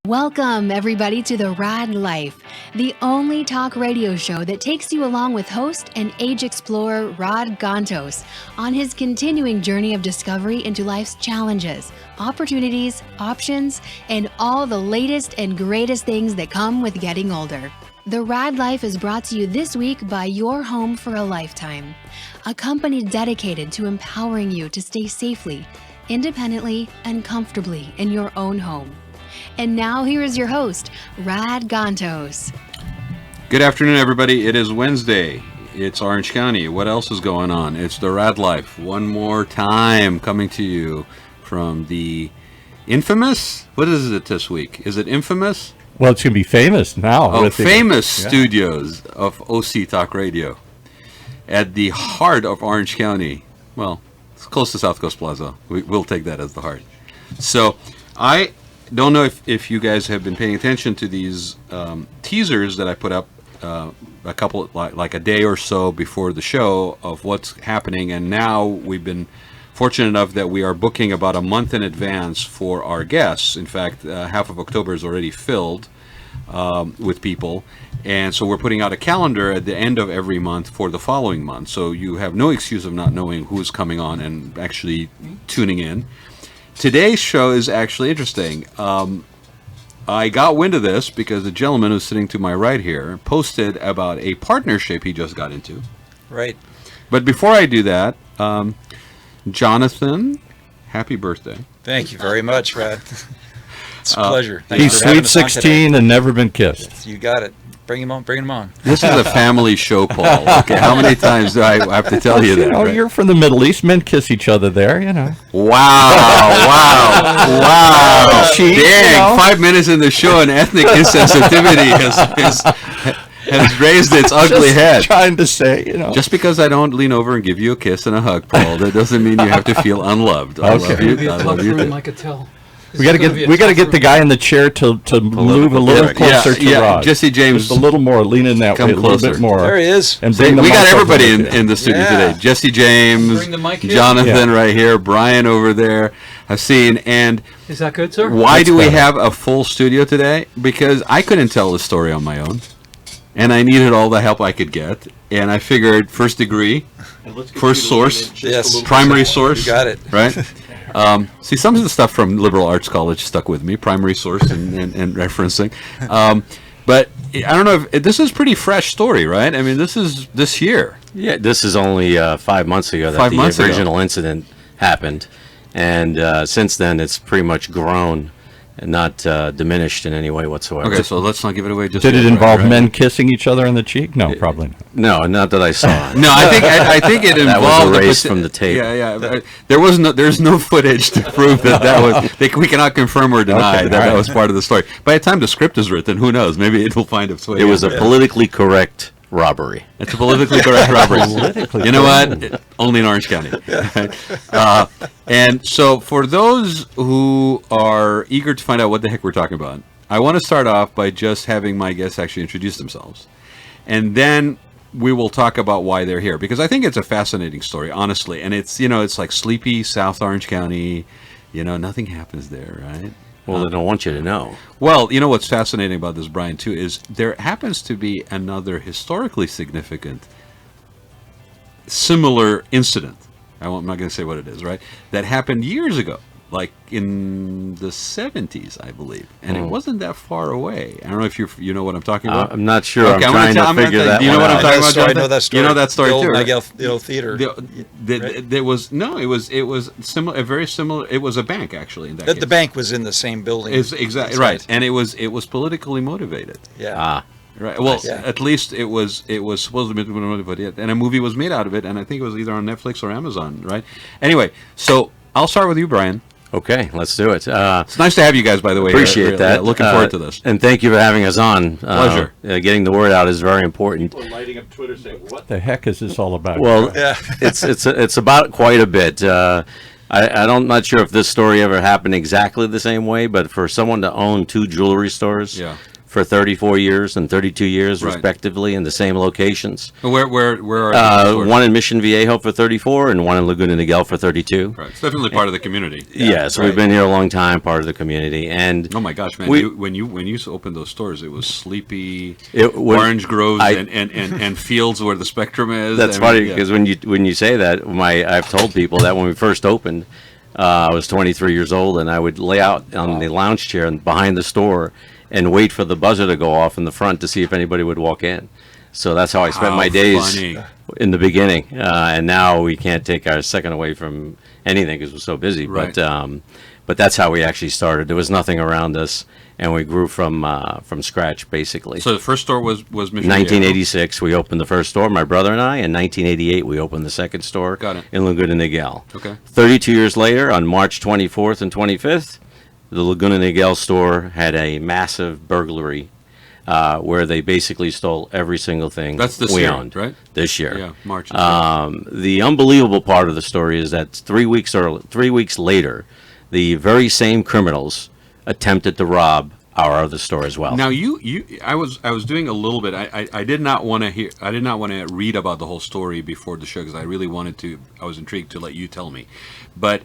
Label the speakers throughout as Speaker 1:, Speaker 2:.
Speaker 1: Welcome, everybody, to the Raad Life, the only talk radio show that takes you along with host and age explorer Rod Gantos on his continuing journey of discovery into life's challenges, opportunities, options, and all the latest and greatest things that come with getting older. The Raad Life is brought to you this week by Your Home for a Lifetime, a company dedicated to empowering you to stay safely, independently, and comfortably in your own home. And now here is your host, Rad Gantos.
Speaker 2: Good afternoon, everybody. It is Wednesday. It's Orange County. What else is going on? It's the Raad Life. One more time coming to you from the infamous, what is it this week? Is it infamous?
Speaker 3: Well, it's going to be famous now.
Speaker 2: Oh, famous studios of OC Talk Radio at the heart of Orange County. Well, it's close to South Coast Plaza. We'll take that as the heart. So I don't know if you guys have been paying attention to these teasers that I put up a couple, like a day or so before the show of what's happening. And now we've been fortunate enough that we are booking about a month in advance for our guests. In fact, half of October is already filled with people. And so we're putting out a calendar at the end of every month for the following month. So you have no excuse of not knowing who's coming on and actually tuning in. Today's show is actually interesting. I got wind of this because the gentleman who's sitting to my right here posted about a partnership he just got into.
Speaker 4: Right.
Speaker 2: But before I do that, Jonathan, happy birthday.
Speaker 4: Thank you very much, Rad. It's a pleasure.
Speaker 3: He's sweet 16 and never been kissed.
Speaker 4: You got it. Bring him on. Bring him on.
Speaker 2: This is a family show, Paul. Okay, how many times do I have to tell you that?
Speaker 3: Oh,
Speaker 2: right?
Speaker 3: You're from the Middle East. Men kiss each other there, you know.
Speaker 2: Wow.
Speaker 3: Cheat,
Speaker 2: Dang, 5 minutes in the show and ethnic insensitivity has raised its ugly head.
Speaker 3: Trying to say, you know.
Speaker 2: Just because I don't lean over and give you a kiss and a hug, Paul, that doesn't mean you have to feel unloved. I love you. I love you.
Speaker 5: I could tell.
Speaker 3: We got to get the guy in the chair to move a little closer to Rod.
Speaker 2: Jesse James,
Speaker 3: just a little more, lean in that way, a little bit more.
Speaker 4: There he is.
Speaker 3: And
Speaker 2: we got everybody in the studio today. Jesse James,
Speaker 5: Bring the mic here.
Speaker 2: Jonathan right here, Brian over there. I've seen. And
Speaker 5: is that good, sir?
Speaker 2: Why do we have a full studio today? Because I couldn't tell the story on my own, and I needed all the help I could get. And I figured first degree, first source, primary source.
Speaker 4: You got it.
Speaker 2: Right? See, some of the stuff from liberal arts college stuck with me, primary source and referencing. But I don't know if this is pretty fresh story, right? I mean, this is this year.
Speaker 6: Yeah, this is only 5 months ago that the original incident happened. And since then, it's pretty much grown and not diminished in any way whatsoever.
Speaker 2: Okay, so let's not give it away. Just
Speaker 3: Did it involve men kissing each other on the cheek? No, probably not.
Speaker 6: No, not that I saw.
Speaker 2: No, I think it involved.
Speaker 6: That was erased from the tape.
Speaker 2: Yeah. There's no footage to prove that was. We cannot confirm or deny that was part of the story. By the time the script is written, who knows? Maybe it will find its way.
Speaker 6: It was a politically correct robbery.
Speaker 2: It's a politically correct robbery. You know what? Only in Orange County. And so for those who are eager to find out what the heck we're talking about, I want to start off by just having my guests actually introduce themselves. And then we will talk about why they're here. Because I think it's a fascinating story, honestly. And it's, it's like sleepy South Orange County. Nothing happens there, right?
Speaker 6: Well, they don't want you to know.
Speaker 2: Well, what's fascinating about this, Brian, too, is there happens to be another historically significant similar incident. I'm not going to say what it is, right? That happened years ago, like in the 70s, I believe. And it wasn't that far away. I don't know if you know what I'm talking about.
Speaker 6: I'm not sure. Okay, I'm trying to figure that out.
Speaker 2: Do you know what I'm talking about, Jonathan?
Speaker 4: I know that story.
Speaker 2: You know that story, too, right?
Speaker 4: The old theater.
Speaker 2: There was similar, a very similar. It was a bank, actually. In that case.
Speaker 4: The bank was in the same building.
Speaker 2: Exactly right, and it was politically motivated.
Speaker 4: Yeah.
Speaker 2: Right. Well, at least it was supposed to be motivated, and a movie was made out of it, and I think it was either on Netflix or Amazon. Right. Anyway, so I'll start with you, Brian.
Speaker 6: Okay, let's do it.
Speaker 2: It's nice to have you guys, by the way.
Speaker 6: Appreciate that.
Speaker 2: Looking forward to this.
Speaker 6: And thank you for having us on.
Speaker 2: Pleasure.
Speaker 6: Getting the word out is very important.
Speaker 3: People lighting up Twitter saying, "What the heck is this all about?"
Speaker 6: Well, it's about quite a bit. I'm not sure if this story ever happened exactly the same way, but for someone to own two jewelry stores for 34 years and 32 years,
Speaker 2: Right.
Speaker 6: respectively, in the same locations.
Speaker 2: Where are the stores?
Speaker 6: One in Mission Viejo for 34 and one in Laguna Niguel for 32.
Speaker 2: Right. It's definitely part of the community.
Speaker 6: Yes, we've been here a long time, part of the community. And
Speaker 2: Oh my gosh, man!
Speaker 6: We-
Speaker 2: when you opened those stores, it was sleepy,
Speaker 6: It was-
Speaker 2: orange groves
Speaker 6: I-
Speaker 2: and fields where the Spectrum is.
Speaker 6: That's
Speaker 2: I mean,
Speaker 6: funny
Speaker 2: yeah.
Speaker 6: because when you say that, I've told people that when we first opened, I was 23 years old, and I would lay out on the lounge chair and behind the store and wait for the buzzer to go off in the front to see if anybody would walk in. So that's how I spent
Speaker 2: How
Speaker 6: my days
Speaker 2: funny.
Speaker 6: in the beginning. And now we can't take our second away from anything because we're so busy.
Speaker 2: Right.
Speaker 6: But that's how we actually started. There was nothing around us, and we grew from scratch basically.
Speaker 2: So the first store was Mission
Speaker 6: 1986, we opened the first store, my brother and I. In 1988, we opened the second store
Speaker 2: Got it.
Speaker 6: in Laguna Niguel.
Speaker 2: Okay.
Speaker 6: 32 years later, on March 24th and 25th, the Laguna Niguel store had a massive burglary where they basically stole every single thing
Speaker 2: That's this
Speaker 6: we
Speaker 2: year,
Speaker 6: owned.
Speaker 2: right?
Speaker 6: This year.
Speaker 2: Yeah, March.
Speaker 6: The unbelievable part of the story is that 3 weeks later, the very same criminals attempted to rob our other store as well.
Speaker 2: Now I was doing a little bit. I did not want to hear. I did not want to read about the whole story before the show because I really wanted to. I was intrigued to let you tell me, but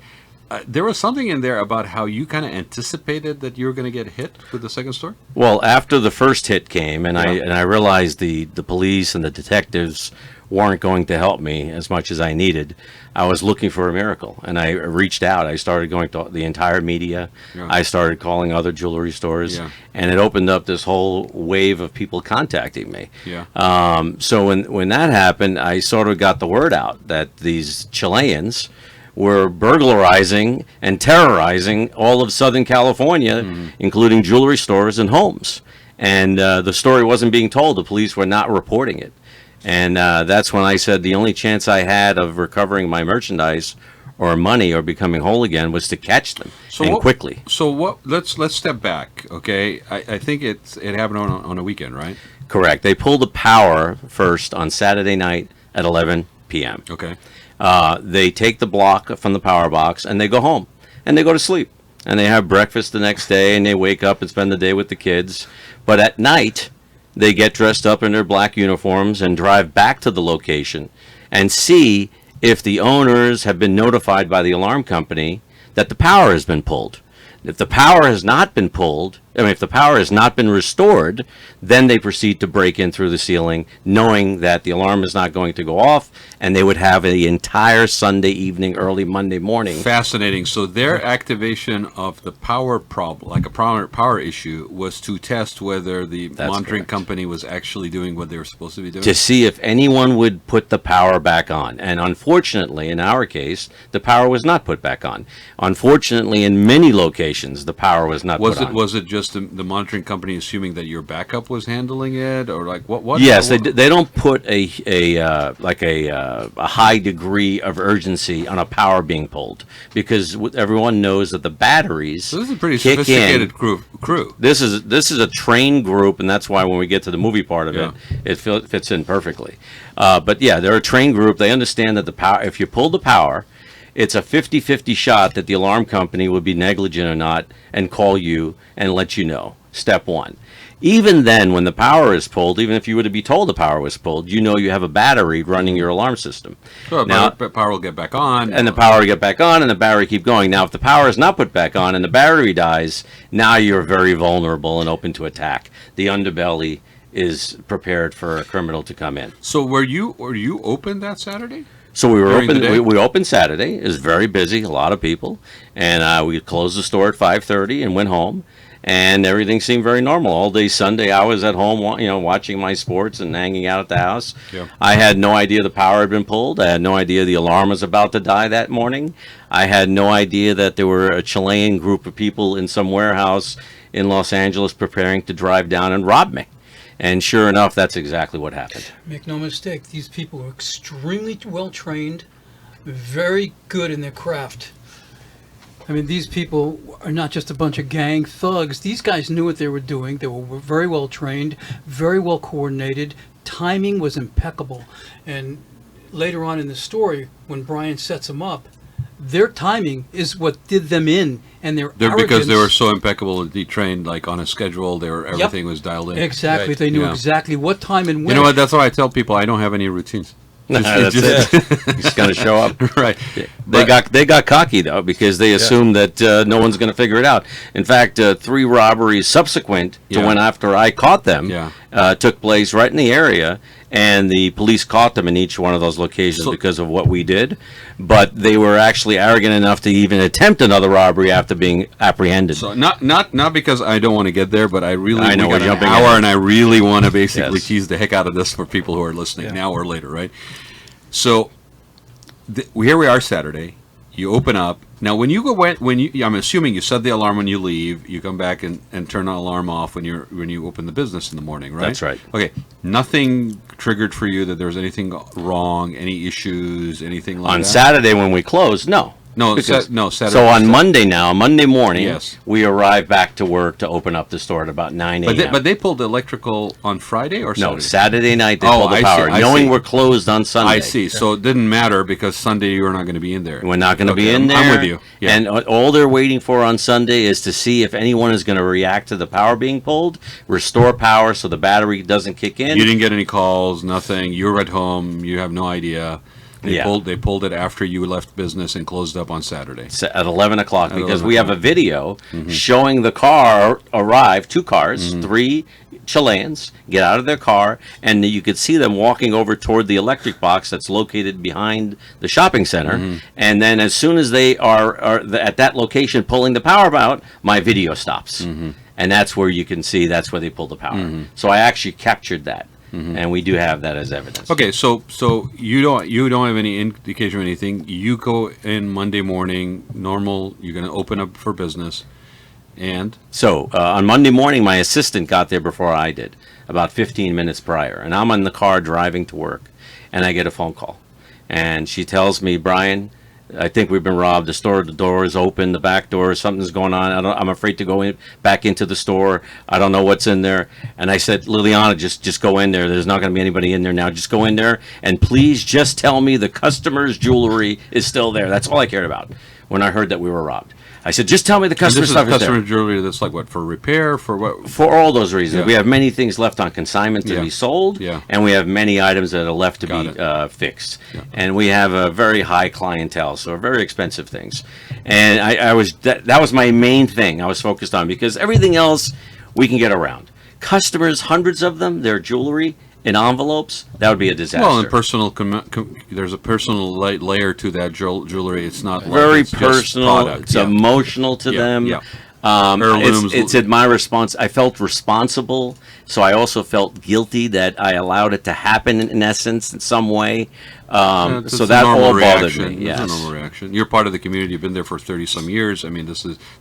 Speaker 2: there was something in there about how you kind of anticipated that you were going to get hit with the second store.
Speaker 6: Well, after the first hit came, and
Speaker 2: Yeah.
Speaker 6: I realized the police and the detectives weren't going to help me as much as I needed, I was looking for a miracle, and I reached out. I started going to the entire media.
Speaker 2: Yeah.
Speaker 6: I started calling other jewelry stores,
Speaker 2: Yeah.
Speaker 6: and it opened up this whole wave of people contacting me.
Speaker 2: Yeah.
Speaker 6: So when that happened, I sort of got the word out that these Chileans were burglarizing and terrorizing all of Southern California, including jewelry stores and homes. And the story wasn't being told. The police were not reporting it. And that's when I said the only chance I had of recovering my merchandise or money or becoming whole again was to catch them quickly.
Speaker 2: So what? Let's step back, okay? I think it happened on a weekend, right?
Speaker 6: Correct. They pulled the power first on Saturday night at 11 p.m.
Speaker 2: Okay.
Speaker 6: They take the block from the power box and they go home and they go to sleep and they have breakfast the next day and they wake up and spend the day with the kids. But at night, they get dressed up in their black uniforms and drive back to the location and see if the owners have been notified by the alarm company that the power has been pulled. If the power has not been pulled, if the power has not been restored, then they proceed to break in through the ceiling, knowing that the alarm is not going to go off, and they would have the entire Sunday evening, early Monday morning.
Speaker 2: Fascinating. So their activation of the power problem, like a power issue, was to test whether the monitoring
Speaker 6: correct.
Speaker 2: company was actually doing what they were supposed to be doing.
Speaker 6: To see if anyone would put the power back on. And unfortunately, in our case, the power was not put back on. Unfortunately, in many locations, the power was not put on.
Speaker 2: Was it just the monitoring company assuming that your backup was handling it, or like what?
Speaker 6: Yes, they don't put a high degree of urgency on a power being pulled because everyone knows that the batteries
Speaker 2: So this is a pretty
Speaker 6: kick
Speaker 2: sophisticated
Speaker 6: in.
Speaker 2: crew.
Speaker 6: This is a trained group, and that's why when we get to the movie part of
Speaker 2: Yeah.
Speaker 6: it fits in perfectly. But yeah, they're a trained group. They understand that the power, if you pull the power, it's a 50-50 shot that the alarm company would be negligent or not and call you and let you know. Step one. Even then, when the power is pulled, even if you were to be told the power was pulled, you know you have a battery running your alarm system.
Speaker 2: So
Speaker 6: Now-
Speaker 2: power will get back on,
Speaker 6: And the power will get back on and the battery keep going. Now, if the power is not put back on and the battery dies, now you're very vulnerable and open to attack. The underbelly is prepared for a criminal to come in.
Speaker 2: So were you open that Saturday?
Speaker 6: So we were
Speaker 2: During the
Speaker 6: open.
Speaker 2: day?
Speaker 6: We opened Saturday. It was very busy, a lot of people, and we closed the store at 5:30 and went home. And everything seemed very normal all day Sunday. I was at home, watching my sports and hanging out at the house.
Speaker 2: Yeah.
Speaker 6: I had no idea the power had been pulled. I had no idea the alarm was about to die that morning. I had no idea that there were a Chilean group of people in some warehouse in Los Angeles preparing to drive down and rob me. And sure enough, that's exactly what happened.
Speaker 5: Make no mistake, these people are extremely well trained, very good in their craft. I mean, these people are not just a bunch of gang thugs. These guys knew what they were doing. They were very well trained, very well coordinated. Timing was impeccable. And later on in the story, when Brian sets them up, their timing is what did them in, and their
Speaker 2: They're because they
Speaker 5: arrogance-
Speaker 2: were so impeccably trained, like on a schedule. Everything was dialed in.
Speaker 5: Exactly.
Speaker 4: Right.
Speaker 5: They knew
Speaker 2: Yeah.
Speaker 5: exactly what time and when.
Speaker 2: You know what? That's why I tell people I don't have any routines.
Speaker 6: That's it. He's going to show up.
Speaker 2: Right.
Speaker 6: They got cocky though because they assumed that no one's going to figure it out. In fact, 3 robberies subsequent to
Speaker 2: Yeah.
Speaker 6: when after I caught them took place right in the area, and the police caught them in each one of those locations because of what we did. But they were actually arrogant enough to even attempt another robbery after being apprehended.
Speaker 2: So not because I don't want to get there, but I
Speaker 6: know
Speaker 2: we got
Speaker 6: we're
Speaker 2: an
Speaker 6: jumping
Speaker 2: hour,
Speaker 6: in.
Speaker 2: and I really want to basically
Speaker 6: Yes.
Speaker 2: tease the heck out of this for people who are listening now or later, right? So here we are Saturday. You open up now. When you go I'm assuming you set the alarm when you leave. You come back and turn the alarm off when you open the business in the morning, right?
Speaker 6: That's right.
Speaker 2: Okay. Nothing triggered for you that there was anything wrong, any issues, anything like
Speaker 6: On
Speaker 2: that.
Speaker 6: Saturday when we closed, no.
Speaker 2: No,
Speaker 6: Because-
Speaker 2: Saturday.
Speaker 6: So on Monday morning,
Speaker 2: Yes.
Speaker 6: we arrived back to work to open up the store at about 9 a.m.
Speaker 2: But they pulled the electrical on Friday or Saturday?
Speaker 6: No, Saturday night they
Speaker 2: Oh,
Speaker 6: pulled the
Speaker 2: I see,
Speaker 6: power,
Speaker 2: I
Speaker 6: knowing
Speaker 2: see.
Speaker 6: we're closed on Sunday.
Speaker 2: I see. So it didn't matter because Sunday you were not going to be in there.
Speaker 6: We're not going to be
Speaker 2: Okay,
Speaker 6: in there.
Speaker 2: I'm with you. Yeah.
Speaker 6: And all they're waiting for on Sunday is to see if anyone is going to react to the power being pulled, restore power so the battery doesn't kick in.
Speaker 2: You didn't get any calls, nothing. You were at home. You have no idea. They
Speaker 6: Yeah.
Speaker 2: They pulled it after you left business and closed up on Saturday.
Speaker 6: At 11 o'clock
Speaker 2: At
Speaker 6: because
Speaker 2: 11
Speaker 6: we have a video showing the car arrive, 2 cars, 3 Chileans get out of their car, and you could see them walking over toward the electric box that's located behind the shopping center. And then as soon as they are at that location pulling the power out, my video stops. And that's where you can see that's where they pulled the power. So I actually captured that. And we do have that as evidence.
Speaker 2: Okay, so you don't have any indication of anything. You go in Monday morning, normal. You're going to open up for business, and
Speaker 6: So on Monday morning, my assistant got there before I did, about 15 minutes prior. And I'm in the car driving to work, and I get a phone call. And she tells me, Brian, I think we've been robbed. The door is open, the back door, something's going on. I'm afraid to go back into the store. I don't know what's in there. And I said, Liliana, just go in there. There's not going to be anybody in there now. Just go in there, and please just tell me the customer's jewelry is still there. That's all I cared about when I heard that we were robbed. I said, just tell me the
Speaker 2: this
Speaker 6: customer
Speaker 2: is
Speaker 6: stuff is there.
Speaker 2: customer jewelry that's like what, for repair, for what?
Speaker 6: For all those reasons.
Speaker 2: Yeah.
Speaker 6: We have many things left on consignment to
Speaker 2: Yeah.
Speaker 6: be sold,
Speaker 2: Yeah.
Speaker 6: and we have many items that are left to
Speaker 2: Got
Speaker 6: be fixed. And we have a very high clientele, so very expensive things. And that was my main thing I was focused on, because everything else we can get around. Customers, hundreds of them, their jewelry in envelopes, that would be a disaster.
Speaker 2: Well, and personal. There's a personal layer to that jewelry. It's not like
Speaker 6: Very
Speaker 2: it's just
Speaker 6: personal.
Speaker 2: product.
Speaker 6: It's
Speaker 2: Yeah.
Speaker 6: emotional to
Speaker 2: Yeah,
Speaker 6: them.
Speaker 2: yeah.
Speaker 6: It's
Speaker 2: Heirlooms.
Speaker 6: at my response. I felt responsible, so I also felt guilty that I allowed it to happen in essence in some way.
Speaker 2: It's
Speaker 6: So
Speaker 2: a
Speaker 6: that
Speaker 2: normal
Speaker 6: all bothered
Speaker 2: reaction.
Speaker 6: me.
Speaker 2: It's
Speaker 6: Yes.
Speaker 2: a normal reaction. You're part of the community. You've been there for 30 some years. I mean,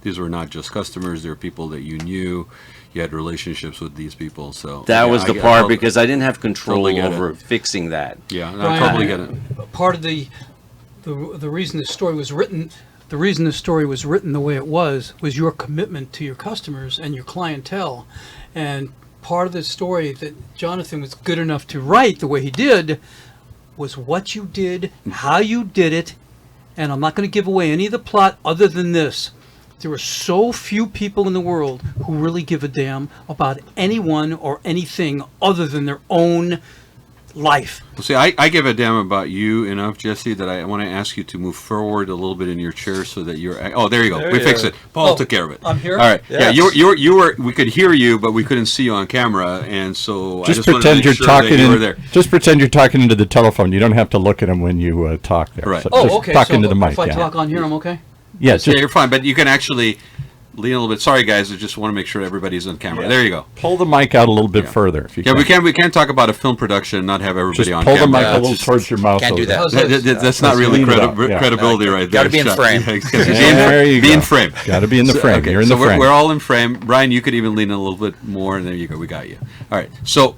Speaker 2: these were not just customers. They were people that you knew. You had relationships with these people. So
Speaker 6: That
Speaker 2: yeah,
Speaker 6: was the
Speaker 2: I
Speaker 6: part
Speaker 2: totally-
Speaker 6: because I didn't have control
Speaker 2: totally get
Speaker 6: over
Speaker 2: it.
Speaker 6: fixing that.
Speaker 2: Yeah, no, I
Speaker 5: Brian,
Speaker 2: totally get it.
Speaker 5: Part of the reason the story was written, the way it was your commitment to your customers and your clientele, and part of the story that Jonathan was good enough to write the way he did was what you did, how you did it, and I'm not going to give away any of the plot other than this. There are so few people in the world who really give a damn about anyone or anything other than their own life.
Speaker 2: Well, see, I give a damn about you enough, Jesse, that I want to ask you to move forward a little bit in your chair so that you're. Oh, there you go.
Speaker 4: There
Speaker 2: We
Speaker 4: you
Speaker 2: fixed
Speaker 4: are.
Speaker 2: it. Paul
Speaker 5: Oh,
Speaker 2: took care of it.
Speaker 5: I'm here?
Speaker 2: All right. Yeah,
Speaker 4: Yes.
Speaker 2: you were. We could hear you, but we couldn't see you on camera, and so I
Speaker 3: Just
Speaker 2: just wanted to
Speaker 3: pretend
Speaker 2: make
Speaker 3: you're
Speaker 2: sure
Speaker 3: talking.
Speaker 2: that you were there.
Speaker 3: Just pretend you're talking into the telephone. You don't have to look at them when you talk there.
Speaker 2: Right.
Speaker 3: So
Speaker 5: Oh,
Speaker 3: just
Speaker 5: okay.
Speaker 3: talk
Speaker 5: So
Speaker 3: into the mic.
Speaker 5: if I
Speaker 3: yeah.
Speaker 5: talk on here, I'm okay?
Speaker 3: Yeah,
Speaker 2: Yeah,
Speaker 3: just
Speaker 2: you're fine, but you can actually lean a little bit. Sorry, guys. I just want to make sure everybody's on camera. There you go.
Speaker 3: pull the mic out a little bit further if you
Speaker 2: Yeah,
Speaker 3: can.
Speaker 2: we can't talk about a film production and not have everybody
Speaker 3: Just
Speaker 2: on
Speaker 3: pull the
Speaker 2: camera.
Speaker 3: mic a little
Speaker 4: Just
Speaker 3: towards your mouth.
Speaker 4: can't do
Speaker 3: over
Speaker 4: that.
Speaker 3: there.
Speaker 5: How's
Speaker 2: That- that's not
Speaker 3: Let's
Speaker 2: really
Speaker 3: lean it up, yeah.
Speaker 2: credibility right there.
Speaker 4: Gotta be in
Speaker 2: Shut-
Speaker 4: frame.
Speaker 2: Yeah,
Speaker 3: There you
Speaker 2: be
Speaker 3: go.
Speaker 2: in frame.
Speaker 3: Got to be in the frame.
Speaker 2: Okay,
Speaker 3: You're in
Speaker 2: so
Speaker 3: the frame.
Speaker 2: We're all in frame. Brian, you could even lean in a little bit more, and there you go. We got you. All right. So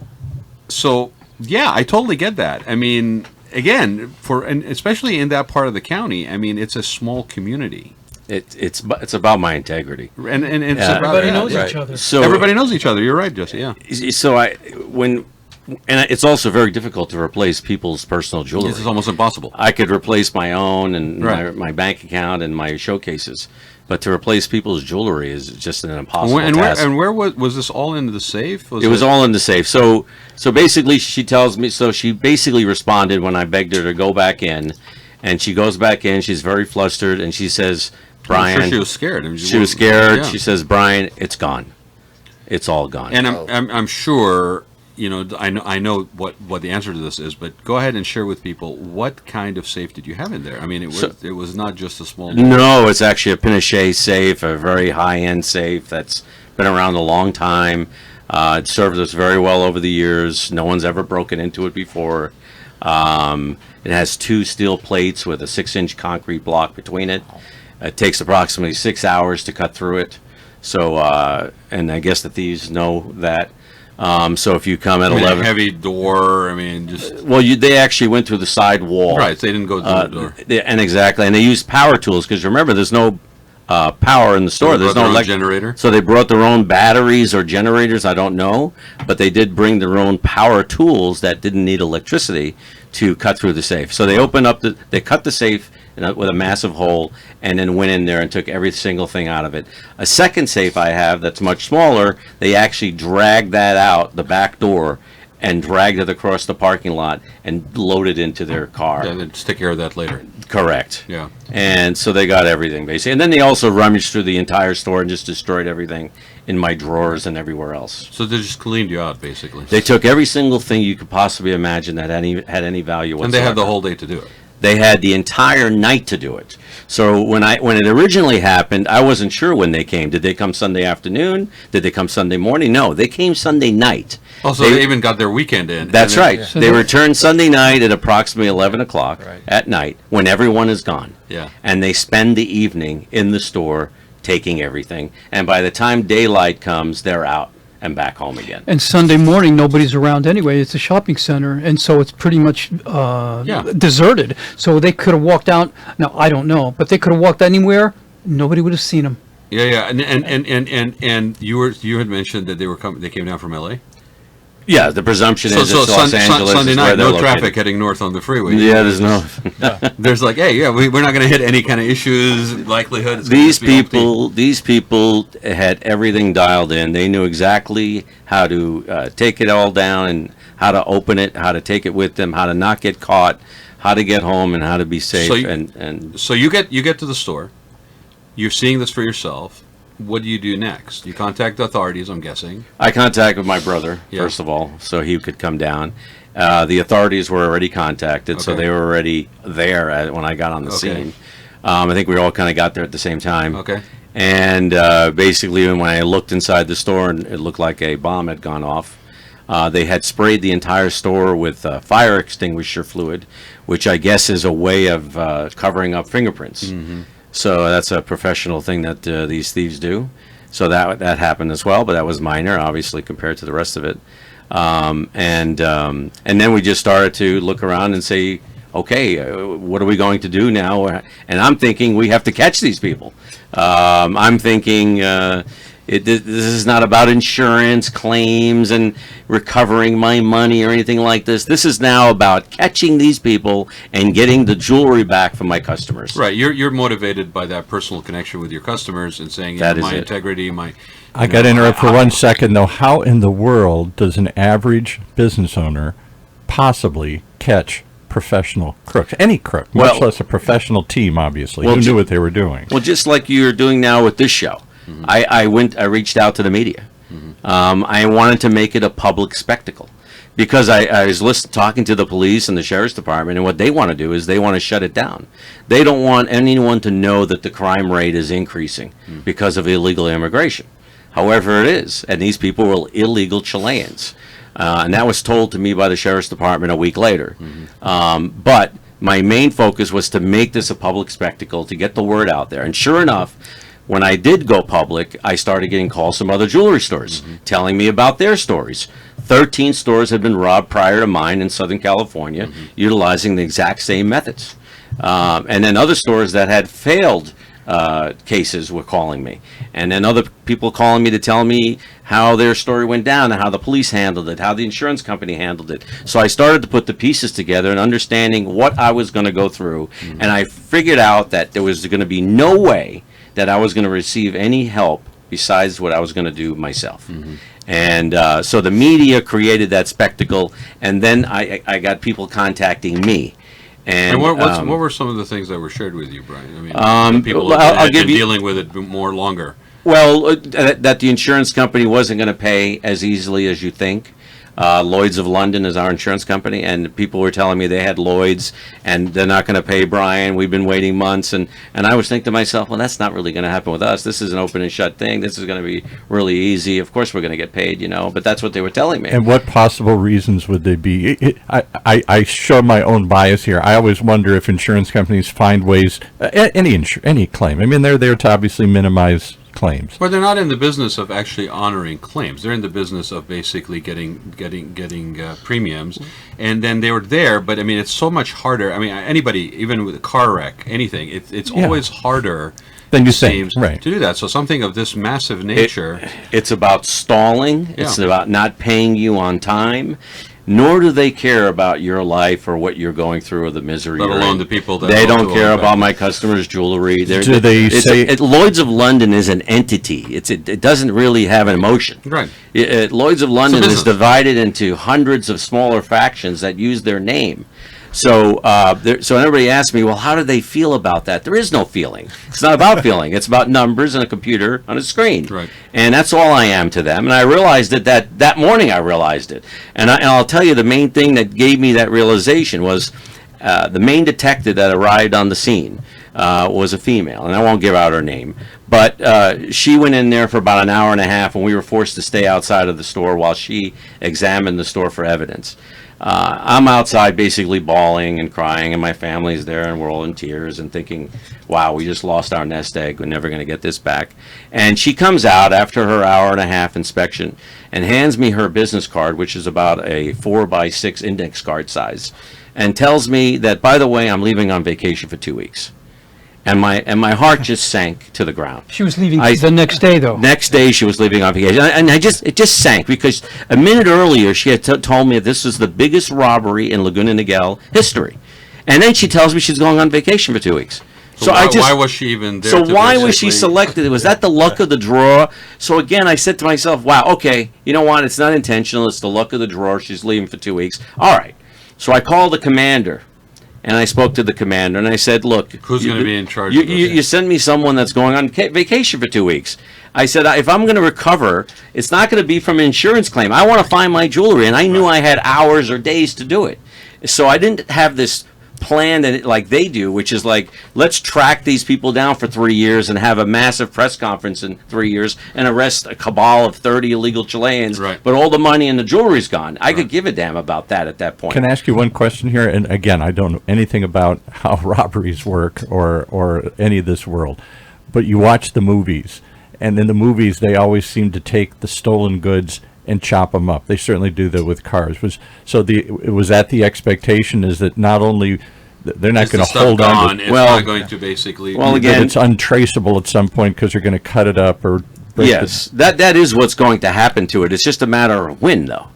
Speaker 2: yeah, I totally get that. I mean, again, and especially in that part of the county, I mean, it's a small community,
Speaker 6: It's about my integrity.
Speaker 2: and it's
Speaker 6: Yeah.
Speaker 2: about
Speaker 5: Everybody
Speaker 2: that,
Speaker 5: knows
Speaker 2: right.
Speaker 5: each other.
Speaker 6: So
Speaker 2: Everybody knows each other. You're right, Jesse. Yeah.
Speaker 6: So when And it's also very difficult to replace people's personal jewelry.
Speaker 2: This is almost impossible.
Speaker 6: I could replace my own and
Speaker 2: Right.
Speaker 6: my bank account and my showcases, but to replace people's jewelry is just an impossible
Speaker 2: And
Speaker 6: task.
Speaker 2: where was this all in the safe?
Speaker 6: It was all in the safe. So basically, she tells me. So she basically responded when I begged her to go back in, and she goes back in. She's very flustered, and she says, "Brian."
Speaker 2: I'm sure she was scared. I mean,
Speaker 6: she was scared.
Speaker 2: Yeah.
Speaker 6: She says, "Brian, it's gone. It's all gone."
Speaker 2: And I'm sure, you know, I know what the answer to this is, but go ahead and share with people what kind of safe did you have in there? I mean, it was not just a small.
Speaker 6: No, it's actually a Pinochet safe, a very high-end safe that's been around a long time. It served us very well over the years. No one's ever broken into it before. It has 2 steel plates with a 6-inch concrete block between it. It takes approximately 6 hours to cut through it. So, and I guess the thieves know that. So if you come at 11,
Speaker 2: heavy door. I mean, just
Speaker 6: well, they actually went through the side wall.
Speaker 2: right. They didn't go through the door.
Speaker 6: And exactly, and they used power tools because remember, there's no power in the store.
Speaker 2: they
Speaker 6: There's
Speaker 2: brought
Speaker 6: no
Speaker 2: their own generator?
Speaker 6: So they brought their own batteries or generators. I don't know, but they did bring their own power tools that didn't need electricity to cut through the safe. So they opened up they cut the safe with a massive hole, and then went in there and took every single thing out of it. A second safe I have that's much smaller, they actually dragged that out the back door and dragged it across the parking lot and loaded into their car.
Speaker 2: Yeah, then just take care of that later.
Speaker 6: Correct.
Speaker 2: Yeah.
Speaker 6: And so they got everything basically, and then they also rummaged through the entire store and just destroyed everything in my drawers and everywhere else.
Speaker 2: So they just cleaned you out, basically.
Speaker 6: They took every single thing you could possibly imagine that had any value whatsoever.
Speaker 2: And they had the whole day to do it.
Speaker 6: They had the entire night to do it. So when it originally happened, I wasn't sure when they came. Did they come Sunday afternoon? Did they come Sunday morning? No, they came Sunday night.
Speaker 2: Also, they even got their weekend in.
Speaker 6: That's
Speaker 2: And then-
Speaker 6: right. They returned Sunday night at approximately 11 o'clock at night when everyone is gone.
Speaker 2: Yeah.
Speaker 6: And they spend the evening in the store taking everything. And by the time daylight comes, they're out and back home again.
Speaker 5: And Sunday morning, nobody's around anyway. It's a shopping center, and so it's pretty much deserted. So they could have walked out. Now I don't know, but they could have walked anywhere. Nobody would have seen them.
Speaker 2: Yeah. And you had mentioned that they came down from L.A.
Speaker 6: Yeah, the presumption is it's Los Angeles.
Speaker 2: Sunday
Speaker 6: is
Speaker 2: night,
Speaker 6: where they're
Speaker 2: no
Speaker 6: located.
Speaker 2: traffic heading north on the freeway.
Speaker 6: Yeah, there's no.
Speaker 2: There's like, hey, yeah, we're not going to hit any kind of issues. Likelihood. It's gonna
Speaker 6: These
Speaker 2: just be empty.
Speaker 6: these people had everything dialed in. They knew exactly how to take it all down and how to open it, how to take it with them, how to not get caught, how to get home, and how to be safe.
Speaker 2: So you get to the store. You're seeing this for yourself. What do you do next? You contact the authorities, I'm guessing.
Speaker 6: I contacted my brother
Speaker 2: Yeah.
Speaker 6: first of all, so he could come down. The authorities were already contacted, so
Speaker 2: Okay.
Speaker 6: they were already there when I got on the
Speaker 2: Okay.
Speaker 6: scene. I think we all kind of got there at the same time.
Speaker 2: Okay.
Speaker 6: And basically, when I looked inside the store, and it looked like a bomb had gone off. They had sprayed the entire store with fire extinguisher fluid, which I guess is a way of covering up fingerprints.
Speaker 2: Mm-hmm.
Speaker 6: So that's a professional thing that these thieves do. So that happened as well, but that was minor, obviously, compared to the rest of it. And then we just started to look around and say, okay, what are we going to do now? And I'm thinking we have to catch these people. I'm thinking this is not about insurance claims and recovering my money or anything like this. This is now about catching these people and getting the jewelry back from my customers.
Speaker 2: Right. You're motivated by that personal connection with your customers and saying,
Speaker 6: That is
Speaker 2: my
Speaker 6: it.
Speaker 2: integrity,
Speaker 3: I got to interrupt for 1 second, though. How in the world does an average business owner possibly catch professional crooks? Any crook, much
Speaker 6: Well-
Speaker 3: less a professional team, obviously,
Speaker 6: Well,
Speaker 3: who knew what they were doing.
Speaker 6: Well, just like you're doing now with this show, I reached out to the media. I wanted to make it a public spectacle because I was talking to the police and the sheriff's department, and what they want to do is they want to shut it down. They don't want anyone to know that the crime rate is increasing because of illegal immigration. However, it is, and these people were illegal Chileans, and that was told to me by the sheriff's department a week later. But my main focus was to make this a public spectacle, to get the word out there. And sure enough, when I did go public, I started getting calls from other jewelry stores telling me about their stories. 13 stores had been robbed prior to mine in Southern California, utilizing the exact same methods. And then other stores that had failed cases were calling me, and then other people calling me to tell me how their story went down and how the police handled it, how the insurance company handled it. So I started to put the pieces together and understanding what I was going to go through, and I figured out that there was going to be no way that I was going to receive any help besides what I was going to do myself. And so the media created that spectacle, and then I got people contacting me.
Speaker 2: And what were some of the things that were shared with you, Brian? I mean, people
Speaker 6: I'll
Speaker 2: had
Speaker 6: give
Speaker 2: been
Speaker 6: you-
Speaker 2: dealing with it more longer.
Speaker 6: Well, that the insurance company wasn't going to pay as easily as you think. Lloyd's of London is our insurance company, and people were telling me they had Lloyd's, and they're not going to pay Brian. We've been waiting months, and I was thinking to myself, well, that's not really going to happen with us. This is an open and shut thing. This is going to be really easy. Of course, we're going to get paid, but that's what they were telling me.
Speaker 3: And what possible reasons would they be? I show my own bias here. I always wonder if insurance companies find ways, any claim. I mean, they're there to obviously minimize claims.
Speaker 2: But they're not in the business of actually honoring claims. They're in the business of basically getting premiums, and then they were there. But I mean, it's so much harder. I mean, anybody, even with a car wreck, anything, it's always harder
Speaker 3: Than you
Speaker 2: seems
Speaker 3: think, right?
Speaker 2: to do that. So something of this massive nature.
Speaker 6: It's about stalling. It's about not paying you on time. Nor do they care about your life or what you're going through or the misery.
Speaker 2: Let
Speaker 6: you're
Speaker 2: alone
Speaker 6: in.
Speaker 2: the people that
Speaker 6: they
Speaker 2: own
Speaker 6: don't
Speaker 2: the
Speaker 6: care
Speaker 2: own
Speaker 6: about
Speaker 2: back.
Speaker 6: my customers' jewelry.
Speaker 3: Do they say
Speaker 6: Lloyd's of London is an entity? It doesn't really have an emotion.
Speaker 2: Right.
Speaker 6: Lloyd's of London is
Speaker 2: business.
Speaker 6: divided into hundreds of smaller factions that use their name. So, so everybody asks me, well, how do they feel about that? There is no feeling. It's not about feeling. It's about numbers and a computer on a screen.
Speaker 2: Right.
Speaker 6: And that's all I am to them. And I realized it that morning. I realized it. And I'll tell you, the main thing that gave me that realization was the main detective that arrived on the scene was a female, and I won't give out her name. But she went in there for about an hour and a half, and we were forced to stay outside of the store while she examined the store for evidence. I'm outside basically bawling and crying, and my family's there, and we're all in tears and thinking, wow, we just lost our nest egg. We're never going to get this back. And she comes out after her hour and a half inspection and hands me her business card, which is about a 4x6 index card size, and tells me that, by the way, I'm leaving on vacation for 2 weeks. And my heart just sank to the ground.
Speaker 5: She was leaving the next day, though.
Speaker 6: Next day, she was leaving on vacation, and it just sank because a minute earlier she had told me this was the biggest robbery in Laguna Niguel history, and then she tells me she's going on vacation for 2 weeks.
Speaker 2: So why was she even there?
Speaker 6: So
Speaker 2: to
Speaker 6: why was she
Speaker 2: basically-
Speaker 6: selected? Was that the luck of the draw? So again, I said to myself, wow, okay, you know what? It's not intentional. It's the luck of the draw. She's leaving for 2 weeks. All right. So I called the commander. And I spoke to the commander, and I said, look,
Speaker 2: Who's going to be in charge
Speaker 6: You,
Speaker 2: of this?
Speaker 6: you send me someone that's going on vacation for 2 weeks. I said, if I'm going to recover, it's not going to be from an insurance claim. I want to find my jewelry, and I knew I had hours or days to do it. So I didn't have this plan that like they do, which is like, let's track these people down for 3 years and have a massive press conference in 3 years and arrest a cabal of 30 illegal Chileans,
Speaker 2: Right.
Speaker 6: but all the money and the jewelry's gone. I could give a damn about that at that point.
Speaker 3: Can I ask you one question here? And again, I don't know anything about how robberies work or any of this world, but you watch the movies, and in the movies they always seem to take the stolen goods and chop them up. They certainly do that with cars. Was that the expectation? Is that not only they're not
Speaker 2: Is the
Speaker 3: going to
Speaker 2: stuff
Speaker 3: hold on
Speaker 2: gone,
Speaker 3: to,
Speaker 2: it's
Speaker 6: well-
Speaker 2: not going to basically.
Speaker 6: well,
Speaker 3: that
Speaker 6: again-
Speaker 3: it's untraceable at some point because you're going to cut it up or break
Speaker 6: Yes, that is what's going to happen to it. It's just a matter of when, though.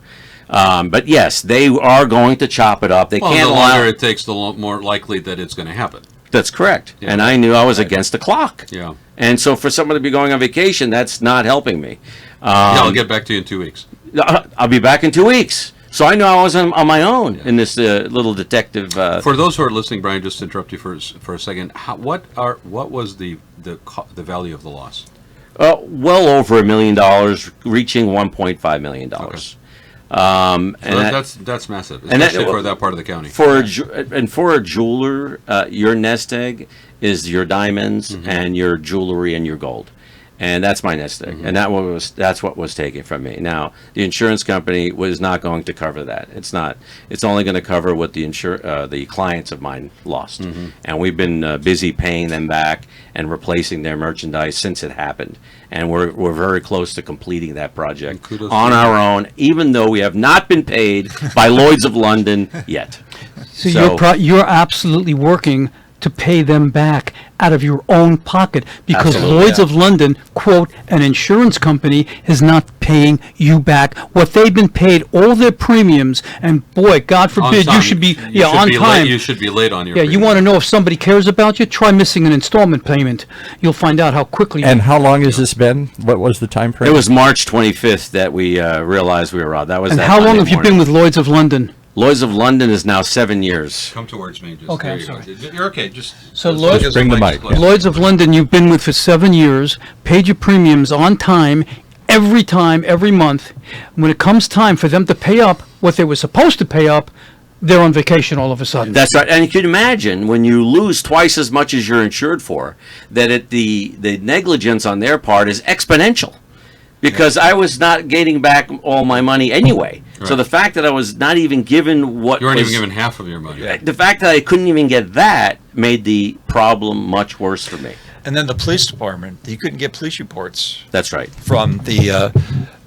Speaker 6: But yes, they are going to chop it up. They
Speaker 2: well,
Speaker 6: can't
Speaker 2: the
Speaker 6: allow.
Speaker 2: longer it takes, the more likely that it's going to happen.
Speaker 6: That's correct.
Speaker 2: Yeah.
Speaker 6: And I knew I was against the clock.
Speaker 2: Yeah.
Speaker 6: And so for someone to be going on vacation, that's not helping me.
Speaker 2: Yeah, I'll get back to you in 2 weeks.
Speaker 6: I'll be back in 2 weeks. So I knew I was on my own in this little detective.
Speaker 2: For those who are listening, Brian, just to interrupt you for a second. What was the value of the loss?
Speaker 6: Well over $1 million, reaching $1.5 million.
Speaker 2: Okay.
Speaker 6: And
Speaker 2: That's massive,
Speaker 6: and that-
Speaker 2: especially for that part of the county.
Speaker 6: for a jeweler, your nest egg is your diamonds and your jewelry and your gold, and that's my nest egg, and that's what was taken from me. Now the insurance company was not going to cover that. It's not. It's only going to cover what the clients of mine lost, and we've been busy paying them back and replacing their merchandise since it happened. And we're very close to completing that project
Speaker 2: Kudos
Speaker 6: on
Speaker 2: to you.
Speaker 6: our own, even though we have not been paid by Lloyd's of London yet.
Speaker 5: So you're absolutely working to pay them back out of your own pocket, because
Speaker 6: Absolutely,
Speaker 5: Lloyd's
Speaker 4: yeah.
Speaker 5: of London, quote, an insurance company is not paying you back what they've been paid, all their premiums, and boy, God forbid, you should be, on time.
Speaker 2: You should be late on your.
Speaker 5: Yeah, you want to know if somebody cares about you? Try missing an installment payment. You'll find out how quickly.
Speaker 3: And how long has this been? What was the time frame?
Speaker 6: It was March 25th that we realized we were robbed. That was.
Speaker 5: And
Speaker 6: that
Speaker 5: how long
Speaker 6: Monday
Speaker 5: have you
Speaker 6: morning.
Speaker 5: been with Lloyd's of London?
Speaker 6: Lloyd's of London is now 7 years.
Speaker 2: Come towards me. Just,
Speaker 5: Okay,
Speaker 2: there
Speaker 5: I'm
Speaker 2: you go.
Speaker 5: sorry.
Speaker 2: You're okay. Just
Speaker 5: So
Speaker 2: just-
Speaker 5: Lloyd's-
Speaker 2: just
Speaker 3: Bring the
Speaker 2: mic's
Speaker 3: mic,
Speaker 2: close.
Speaker 3: yeah.
Speaker 5: Lloyd's of London, you've been with for 7 years, paid your premiums on time, every month. When it comes time for them to pay up what they were supposed to pay up, they're on vacation all of a sudden.
Speaker 6: That's right. And you can imagine when you lose twice as much as you're insured for, that the negligence on their part is exponential. Because I was not getting back all my money anyway. So
Speaker 2: Right.
Speaker 6: the fact that I was not even given what
Speaker 2: You weren't
Speaker 6: was,
Speaker 2: even given half of your money.
Speaker 6: the fact that I couldn't even get that made the problem much worse for me.
Speaker 4: And then the police department, you couldn't get police reports
Speaker 6: That's right.
Speaker 4: from the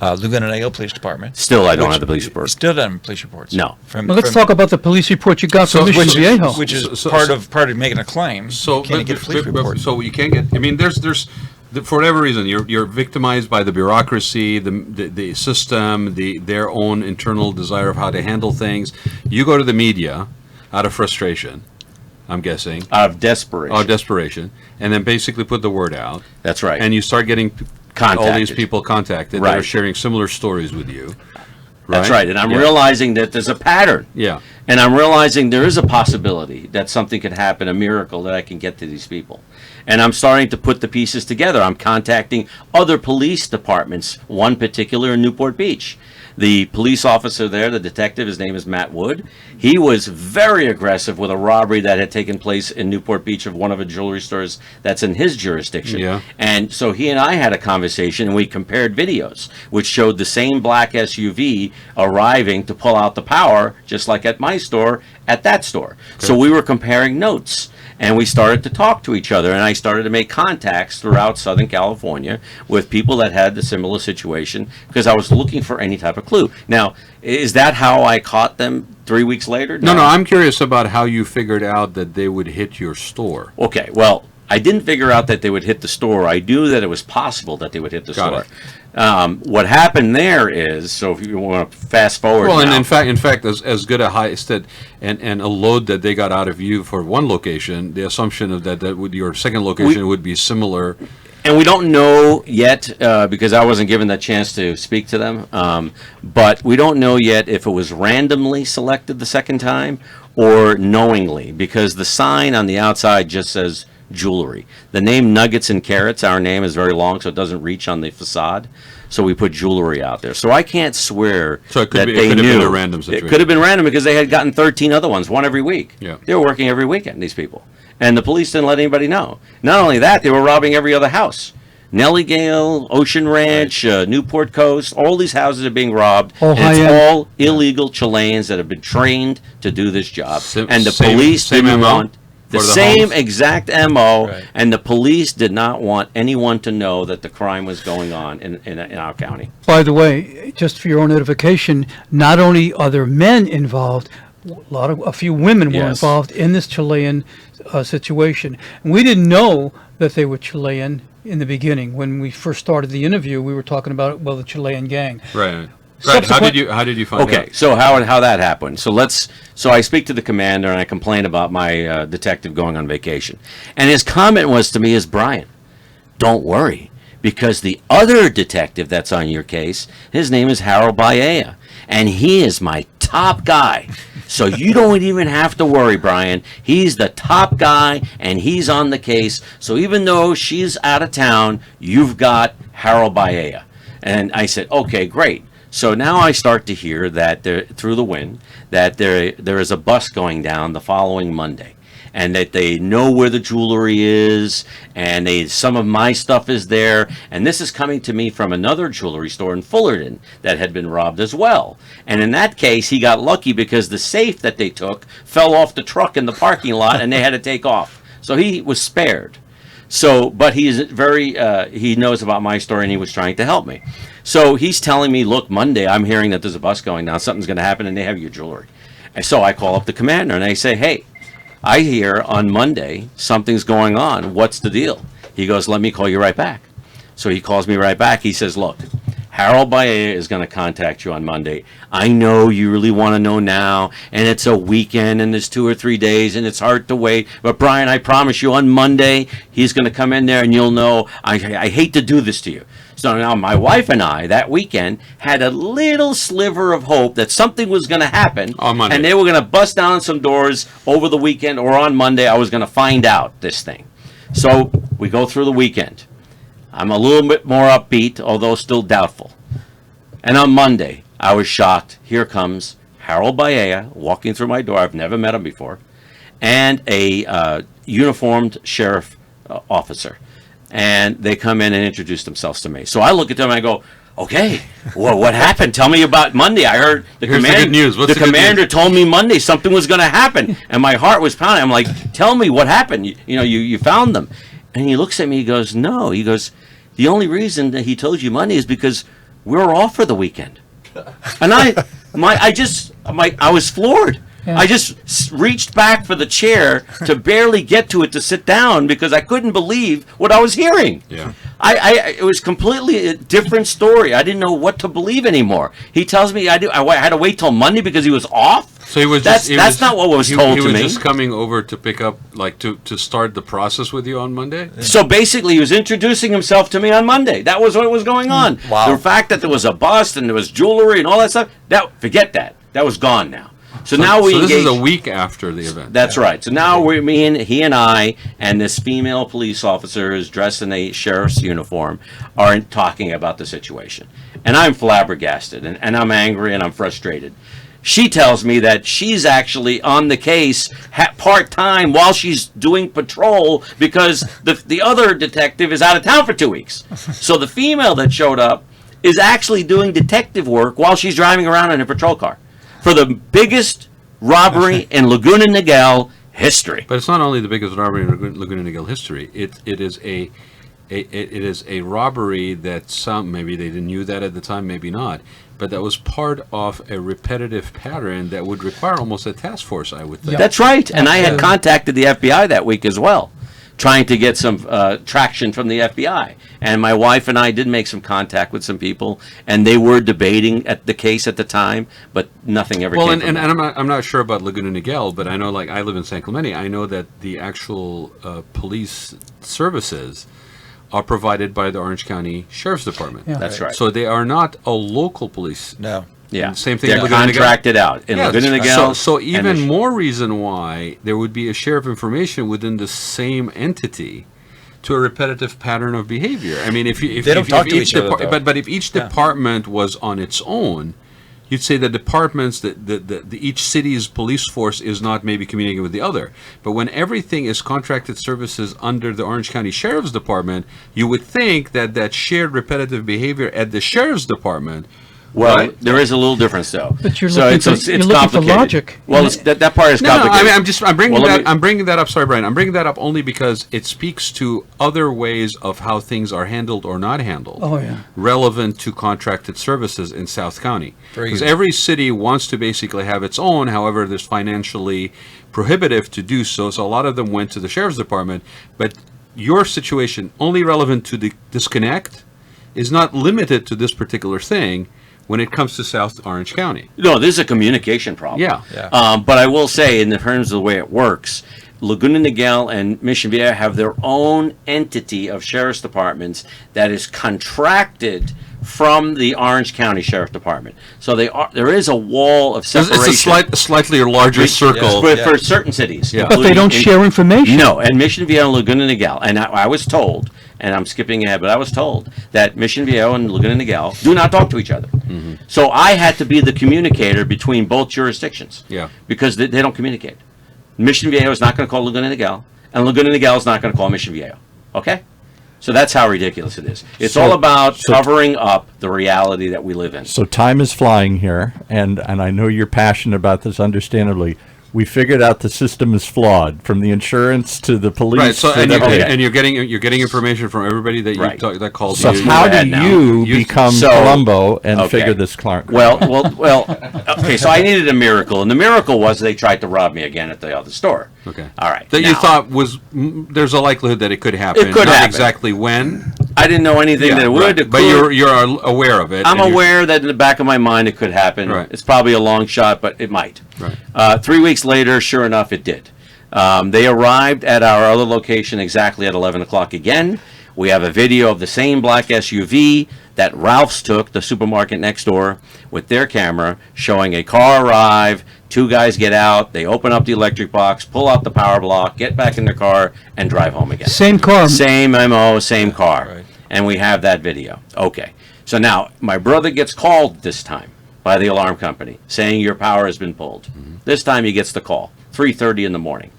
Speaker 4: Laguna Niguel Police Department.
Speaker 6: Still, I don't
Speaker 4: Which-
Speaker 6: have the police report.
Speaker 4: Still don't have police reports.
Speaker 6: No.
Speaker 4: From,
Speaker 5: Well, let's
Speaker 4: from-
Speaker 5: talk about the police report you got from
Speaker 2: So-
Speaker 5: Mission
Speaker 2: which-
Speaker 5: Viejo.
Speaker 4: Which is
Speaker 2: So-
Speaker 4: part
Speaker 2: so-
Speaker 4: of making a claim.
Speaker 2: So,
Speaker 4: you can't get a police report.
Speaker 2: so you can't get. I mean, there's for whatever reason you're victimized by the bureaucracy, the system, their own internal desire of how to handle things. You go to the media out of frustration, I'm guessing,
Speaker 6: Out of desperation.
Speaker 2: out of desperation, and then basically put the word out,
Speaker 6: That's right.
Speaker 2: and you start getting all these
Speaker 6: Contacted.
Speaker 2: people contacted that are
Speaker 6: Right.
Speaker 2: sharing similar stories with you.
Speaker 6: That's right. And I'm
Speaker 2: Yeah.
Speaker 6: realizing that there's a pattern.
Speaker 2: Yeah.
Speaker 6: And I'm realizing there is a possibility that something could happen, a miracle that I can get to these people. And I'm starting to put the pieces together. I'm contacting other police departments, one particular in Newport Beach. The police officer there, the detective, his name is Matt Wood. He was very aggressive with a robbery that had taken place in Newport Beach of one of the jewelry stores that's in his jurisdiction.
Speaker 2: Yeah.
Speaker 6: And so he and I had a conversation, and we compared videos, which showed the same black SUV arriving to pull out the power, just like at my store, at that store. So we were comparing notes. And we started to talk to each other, and I started to make contacts throughout Southern California with people that had the similar situation, because I was looking for any type of clue. Now, is that how I caught them 3 weeks later?
Speaker 2: No, I'm curious about how you figured out that they would hit your store.
Speaker 6: Okay, well, I didn't figure out that they would hit the store. I knew that it was possible that they would hit the
Speaker 2: Got
Speaker 6: store.
Speaker 2: it.
Speaker 6: What happened there is, so if you want to fast forward
Speaker 2: Well, and
Speaker 6: now,
Speaker 2: in fact, as good a heist that and a load that they got out of you for one location, the assumption of that would your second location would be similar.
Speaker 6: and we don't know yet, because I wasn't given that chance to speak to them, but we don't know yet if it was randomly selected the second time or knowingly, because the sign on the outside just says jewelry. The name Nuggets and Carats, our name, is very long, so it doesn't reach on the facade. So we put jewelry out there. So I can't swear
Speaker 2: So it could
Speaker 6: that
Speaker 2: be- it
Speaker 6: they
Speaker 2: could have
Speaker 6: knew.
Speaker 2: been a random situation.
Speaker 6: It could have been random because they had gotten 13 other ones, one every week.
Speaker 2: Yeah.
Speaker 6: They were working every weekend, these people. And the police didn't let anybody know. Not only that, they were robbing every other house. Nellie Gale, Ocean Ranch, Newport Coast, all these houses are being robbed.
Speaker 5: All
Speaker 6: And it's
Speaker 5: high-end.
Speaker 6: all illegal Chileans that have been trained to do this job. And the
Speaker 2: Same-
Speaker 6: police
Speaker 2: same
Speaker 6: didn't
Speaker 2: MO
Speaker 6: want the
Speaker 2: for the
Speaker 6: same
Speaker 2: homes?
Speaker 6: exact MO,
Speaker 4: Right.
Speaker 6: and the police did not want anyone to know that the crime was going on in our county.
Speaker 5: By the way, just for your own edification, not only are there men involved, a few women were
Speaker 6: Yes.
Speaker 5: involved in this Chilean situation. And we didn't know that they were Chilean in the beginning. When we first started the interview, we were talking about, well, the Chilean gang.
Speaker 2: Right.
Speaker 5: Subsequent-
Speaker 2: How did you find out?
Speaker 6: Okay, so how that happened? So I speak to the commander and I complain about my detective going on vacation, and his comment was to me is, Brian, don't worry, because the other detective that's on your case, his name is Harold Baea, and he is my top guy. So you don't even have to worry, Brian. He's the top guy, and he's on the case. So even though she's out of town, you've got Harold Baea. And I said, okay, great. So now I start to hear that through the wind that there is a bus going down the following Monday, and that they know where the jewelry is, and some of my stuff is there, and this is coming to me from another jewelry store in Fullerton that had been robbed as well. And in that case, he got lucky because the safe that they took fell off the truck in the parking lot, and they had to take off. So he was spared. So, but he's he knows about my story, and he was trying to help me. So he's telling me, look, Monday, I'm hearing that there's a bus going down, something's going to happen, and they have your jewelry. And so I call up the commander, and I say, hey, I hear on Monday something's going on. What's the deal? He goes, let me call you right back. So he calls me right back. He says, look, Harold Baea is going to contact you on Monday. I know you really want to know now, and it's a weekend, and it's 2 or 3 days, and it's hard to wait. But Brian, I promise you, on Monday, he's going to come in there, and you'll know. I hate to do this to you. So now my wife and I, that weekend, had a little sliver of hope that something was going to happen.
Speaker 2: On Monday.
Speaker 6: And they were going to bust down some doors over the weekend, or on Monday, I was going to find out this thing. So we go through the weekend. I'm a little bit more upbeat, although still doubtful. And on Monday, I was shocked. Here comes Harold Baea walking through my door. I've never met him before. And a uniformed sheriff officer. And they come in and introduce themselves to me. So I look at them and I go, okay, well, what happened? Tell me about Monday. I heard the
Speaker 2: Here's the good news. What's
Speaker 6: the
Speaker 2: the good
Speaker 6: commander
Speaker 2: news?
Speaker 6: told me Monday something was going to happen. And my heart was pounding. I'm like, tell me what happened. You found them. And he looks at me, he goes, no. He goes, the only reason that he told you Monday is because we're off for the weekend. And I was floored.
Speaker 5: Yeah.
Speaker 6: I just reached back for the chair to barely get to it to sit down because I couldn't believe what I was hearing.
Speaker 2: Yeah.
Speaker 6: It was completely a different story. I didn't know what to believe anymore. He tells me I had to wait till Monday because he was off.
Speaker 2: So he was.
Speaker 6: That's not what was told to me.
Speaker 2: He was just coming over to pick up, like to start the process with you on Monday.
Speaker 6: So basically, he was introducing himself to me on Monday. That was what was going on.
Speaker 4: Wow.
Speaker 6: The fact that there was a bust and there was jewelry and all that stuff, forget that. That was gone now. So now we
Speaker 2: this
Speaker 6: engage.
Speaker 2: is a week after the event.
Speaker 6: That's right. So now he and I and this female police officer who's dressed in a sheriff's uniform are talking about the situation. And I'm flabbergasted and I'm angry and I'm frustrated. She tells me that she's actually on the case part-time while she's doing patrol because the other detective is out of town for 2 weeks. So the female that showed up is actually doing detective work while she's driving around in a patrol car for the biggest robbery in Laguna Niguel history.
Speaker 2: But it's not only the biggest robbery in Laguna Niguel history. It is a robbery that maybe they knew that at the time, maybe not, but that was part of a repetitive pattern that would require almost a task force, I would think.
Speaker 6: That's right. And I had contacted the FBI that week as well, trying to get some traction from the FBI. And my wife and I did make some contact with some people, and they were debating at the case at the time, but nothing ever came from
Speaker 2: and
Speaker 6: that.
Speaker 2: I'm not sure about Laguna Niguel, but I know, like, I live in San Clemente. I know that the actual police services are provided by the Orange County Sheriff's Department.
Speaker 5: Yeah.
Speaker 6: That's right.
Speaker 2: So they are not a local police.
Speaker 4: No.
Speaker 6: Yeah.
Speaker 2: And same thing
Speaker 6: They're
Speaker 2: in Laguna Niguel.
Speaker 6: contracted out in
Speaker 2: Yeah,
Speaker 6: Laguna Niguel.
Speaker 2: so
Speaker 6: and
Speaker 2: even
Speaker 6: the-
Speaker 2: more reason why there would be a share of information within the same entity to a repetitive pattern of behavior. I mean, if
Speaker 4: They don't talk to each other, though.
Speaker 2: but if each department was on its own, you'd say that departments that each city's police force is not maybe communicating with the other. But when everything is contracted services under the Orange County Sheriff's Department, you would think that shared repetitive behavior at the Sheriff's Department.
Speaker 6: Well,
Speaker 2: right?
Speaker 6: there is a little difference, though.
Speaker 5: But you're
Speaker 6: so
Speaker 5: looking
Speaker 6: it's,
Speaker 5: for-
Speaker 6: it's,
Speaker 5: you're
Speaker 6: it's
Speaker 5: looking for
Speaker 6: complicated.
Speaker 5: logic.
Speaker 6: Well, that part is
Speaker 2: No, I
Speaker 6: complicated.
Speaker 2: mean, I'm bringing
Speaker 6: Well, let
Speaker 2: that.
Speaker 6: me-
Speaker 2: I'm bringing that up. Sorry, Brian. I'm bringing that up only because it speaks to other ways of how things are handled or not handled.
Speaker 5: Oh, yeah.
Speaker 2: Relevant to contracted services in South County,
Speaker 4: Very
Speaker 2: because
Speaker 4: good.
Speaker 2: every city wants to basically have its own. However, there's financially prohibitive to do so. So a lot of them went to the sheriff's department. But your situation, only relevant to the disconnect, is not limited to this particular thing. When it comes to South Orange County.
Speaker 6: No, this is a communication problem.
Speaker 2: Yeah.
Speaker 6: But I will say, in terms of the way it works, Laguna Niguel and Mission Vieja have their own entity of sheriff's departments that is contracted from the Orange County Sheriff Department. So there is a wall of separation.
Speaker 2: It's a slightly larger circle.
Speaker 6: For certain cities.
Speaker 2: Yeah.
Speaker 5: But they don't share information.
Speaker 6: No, and Mission Viejo and Laguna Niguel, and I was told, and I'm skipping ahead, but I was told that Mission Viejo and Laguna Niguel do not talk to each other.
Speaker 2: Mm-hmm.
Speaker 6: So I had to be the communicator between both jurisdictions.
Speaker 2: Yeah.
Speaker 6: Because they don't communicate. Mission Viejo is not going to call Laguna Niguel, and Laguna Niguel is not going to call Mission Viejo. Okay? So that's how ridiculous it is. It's all about covering up the reality that we live in.
Speaker 3: So time is flying here, and I know you're passionate about this, understandably. We figured out the system is flawed, from the insurance to the police.
Speaker 2: Right. So
Speaker 3: to
Speaker 2: and
Speaker 3: everything.
Speaker 2: you're getting information from everybody that
Speaker 6: Right.
Speaker 2: that called
Speaker 3: So
Speaker 2: you.
Speaker 3: how
Speaker 6: bad
Speaker 3: do
Speaker 6: now.
Speaker 3: you
Speaker 2: You-
Speaker 3: become
Speaker 6: So-
Speaker 3: Columbo and
Speaker 6: okay.
Speaker 3: figure this Clark?
Speaker 6: Well. Okay. So I needed a miracle, and the miracle was they tried to rob me again at the other store.
Speaker 2: Okay.
Speaker 6: All right.
Speaker 2: That you
Speaker 6: Now,
Speaker 2: thought was there's a likelihood that it could happen.
Speaker 6: It could
Speaker 2: Not
Speaker 6: happen.
Speaker 2: exactly when.
Speaker 6: I didn't know anything that it would.
Speaker 2: right.
Speaker 6: It
Speaker 2: But
Speaker 6: could.
Speaker 2: you're aware of it.
Speaker 6: I'm
Speaker 2: and you're-
Speaker 6: aware that in the back of my mind it could happen.
Speaker 2: Right.
Speaker 6: It's probably a long shot, but it might.
Speaker 2: Right.
Speaker 6: 3 weeks later, sure enough, it did. They arrived at our other location exactly at 11 o'clock again. We have a video of the same black SUV that Ralph's took, the supermarket next door, with their camera, showing a car arrive, two guys get out, they open up the electric box, pull out the power block, get back in their car, and drive home again.
Speaker 5: Same car.
Speaker 6: Same MO, same car.
Speaker 2: Right.
Speaker 6: And we have that video. Okay. So now, my brother gets called this time by the alarm company saying your power has been pulled. This time he gets the call, 3:30 in the morning.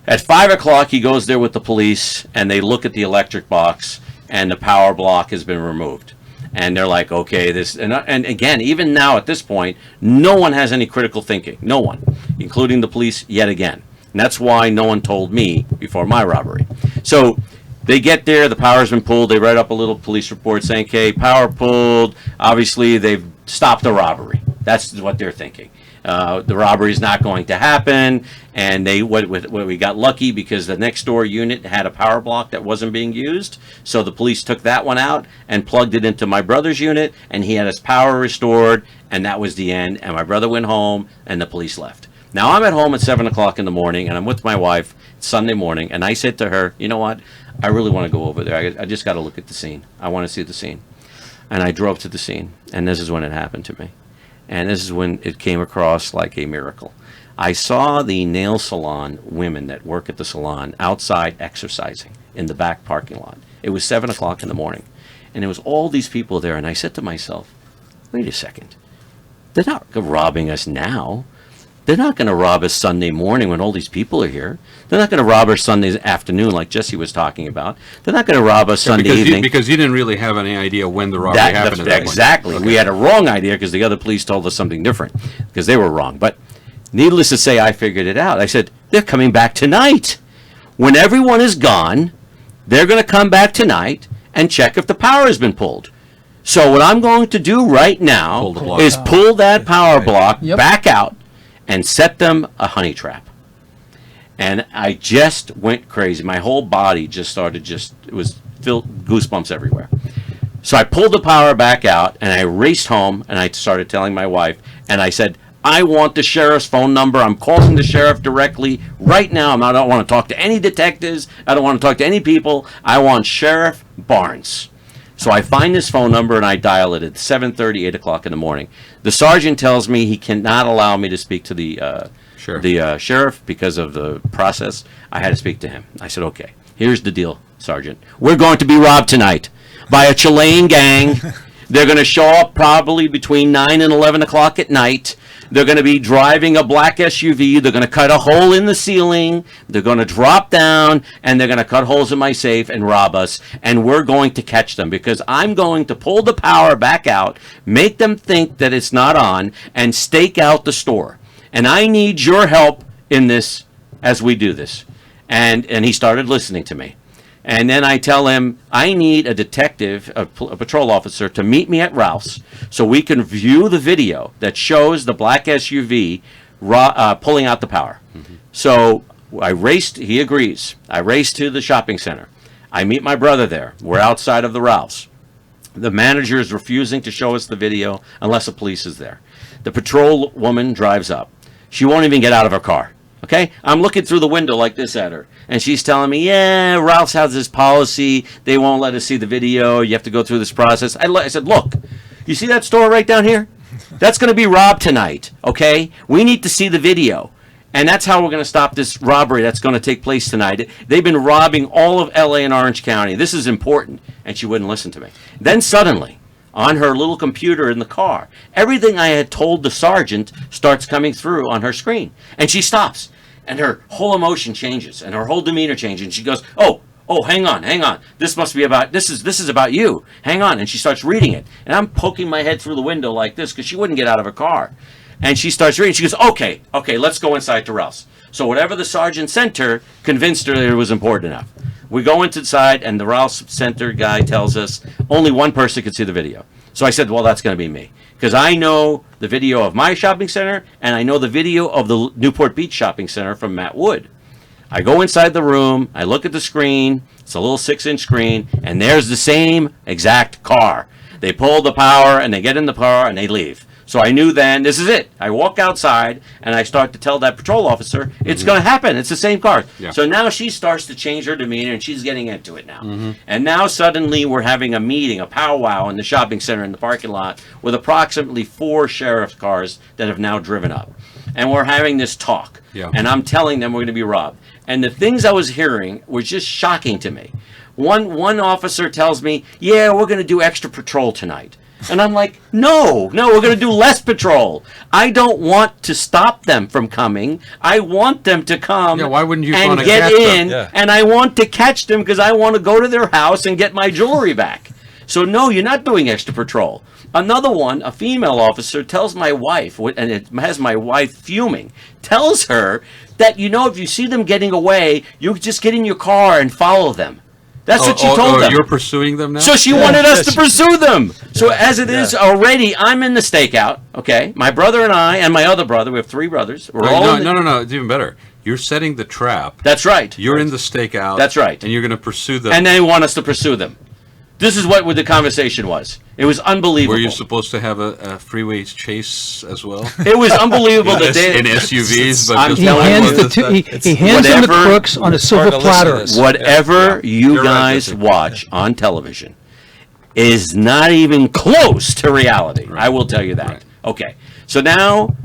Speaker 6: At 5 o'clock, he goes there with the police, and they look at the electric box, and the power block has been removed. And they're like, okay, this, and again, even now at this point, no one has any critical thinking. No one, including the police yet again. And that's why no one told me before my robbery. So they get there, the power's been pulled, they write up a little police report saying, okay, power pulled, obviously they've stopped the robbery. That's what they're thinking. The robbery is not going to happen, and we got lucky because the next door unit had a power block that wasn't being used, so the police took that one out and plugged it into my brother's unit, and he had his power restored, and that was the end, and my brother went home, and the police left. Now I'm at home at 7 o'clock in the morning, and I'm with my wife. It's Sunday morning, and I said to her, you know what, I really want to go over there. I just got to look at the scene. I want to see the scene. And I drove to the scene, and this is when it happened to me. And this is when it came across like a miracle. I saw the nail salon women that work at the salon outside exercising in the back parking lot. It was 7 o'clock in the morning. And there was all these people there. And I said to myself, wait a second. They're not robbing us now. They're not going to rob us Sunday morning when all these people are here. They're not going to rob us Sunday afternoon like Jesse was talking about. They're not going to rob us Sunday evening.
Speaker 2: Because you didn't really have any idea when the robbery happened. At that point.
Speaker 6: Exactly. We had a wrong idea because the other police told us something different because they were wrong. But needless to say, I figured it out. I said, they're coming back tonight. When everyone is gone, they're going to come back tonight and check if the power has been pulled. So what I'm going to do right now is pull that power block back out and set them a honey trap. And I just went crazy. My whole body just started it was filled goosebumps everywhere. So I pulled the power back out and I raced home and I started telling my wife and I said, I want the sheriff's phone number. I'm calling the sheriff directly right now. I don't want to talk to any detectives. I don't want to talk to any people. I want Sheriff Barnes. So I find this phone number and I dial it at 7:30, 8 o'clock in the morning. The sergeant tells me he cannot allow me to speak to the sheriff because of the process. I had to speak to him. I said, okay, here's the deal, Sergeant. We're going to be robbed tonight by a Chilean gang. They're going to show up probably between 9 and 11 o'clock at night. They're going to be driving a black SUV. They're going to cut a hole in the ceiling. They're going to drop down, and they're going to cut holes in my safe and rob us. And we're going to catch them because I'm going to pull the power back out, make them think that it's not on, and stake out the store. And I need your help in this as we do this. And he started listening to me. And then I tell him, I need a detective, a patrol officer, to meet me at Ralph's so we can view the video that shows the black SUV pulling out the power. Mm-hmm. So I raced, he agrees. I race to the shopping center. I meet my brother there. We're outside of the Ralph's. The manager is refusing to show us the video unless the police is there. The patrol woman drives up. She won't even get out of her car. Okay? I'm looking through the window like this at her. And she's telling me, yeah, Ralph's has this policy. They won't let us see the video. You have to go through this process. I said, look, you see that store right down here? That's going to be robbed tonight. Okay? We need to see the video. And that's how we're going to stop this robbery that's going to take place tonight. They've been robbing all of LA and Orange County. This is important. And she wouldn't listen to me. Then suddenly, on her little computer in the car, everything I had told the sergeant starts coming through on her screen. And she stops. And her whole emotion changes. And her whole demeanor changes. And she goes, oh, hang on. This must be about, this is about you. Hang on. And she starts reading it. And I'm poking my head through the window like this because she wouldn't get out of her car. And she starts reading. She goes, okay, let's go inside to Ralph's. So whatever the sergeant sent her convinced her that it was important enough. We go inside, and the Ralph's Center guy tells us only one person could see the video. So I said, well, that's going to be me. Because I know the video of my shopping center, and I know the video of the Newport Beach shopping center from Matt Wood. I go inside the room, I look at the screen, it's a little 6-inch screen, and there's the same exact car. They pull the power, and they get in the car, and they leave. So I knew then, this is it. I walk outside, and I start to tell that patrol officer, it's going to happen. It's the same car.
Speaker 2: Yeah.
Speaker 6: So now she starts to change her demeanor, and she's getting into it now. And now suddenly we're having a meeting, a powwow in the shopping center in the parking lot with approximately 4 sheriff's cars that have now driven up. And we're having this talk.
Speaker 2: Yeah.
Speaker 6: And I'm telling them we're going to be robbed. And the things I was hearing were just shocking to me. One officer tells me, yeah, we're going to do extra patrol tonight. And I'm like, no, we're going to do less patrol. I don't want to stop them from coming. I want them to come
Speaker 2: Yeah, why wouldn't you
Speaker 6: and
Speaker 2: want to
Speaker 6: get
Speaker 2: catch them?
Speaker 6: in,
Speaker 4: Yeah.
Speaker 6: and I want to catch them because I want to go to their house and get my jewelry back. So no, you're not doing extra patrol. Another one, a female officer, tells my wife, and it has my wife fuming, tells her that, if you see them getting away, you just get in your car and follow them. That's what she told them.
Speaker 2: You're pursuing them now?
Speaker 6: So she wanted us to pursue them. So as it is already, I'm in the stakeout, okay? My brother and I and my other brother, we have 3 brothers. We're all
Speaker 2: No, it's even better. You're setting the trap.
Speaker 6: That's right.
Speaker 2: You're in the stakeout.
Speaker 6: That's right.
Speaker 2: And you're going to pursue them.
Speaker 6: And they want us to pursue them. This is what the conversation was. It was unbelievable.
Speaker 2: Were you supposed to have a freeway chase as well?
Speaker 6: It was unbelievable that they...
Speaker 2: In SUVs, but
Speaker 6: I'm
Speaker 2: just
Speaker 5: He
Speaker 6: telling
Speaker 5: hands
Speaker 6: you,
Speaker 5: he hands them the
Speaker 6: whatever-
Speaker 5: crooks on a silver
Speaker 4: hard to listen to
Speaker 5: platter.
Speaker 4: this.
Speaker 6: Whatever you
Speaker 2: You're right,
Speaker 6: guys
Speaker 2: Jesse.
Speaker 6: watch on television is not even close to reality. I will tell you that.
Speaker 2: Right.
Speaker 6: Okay. So now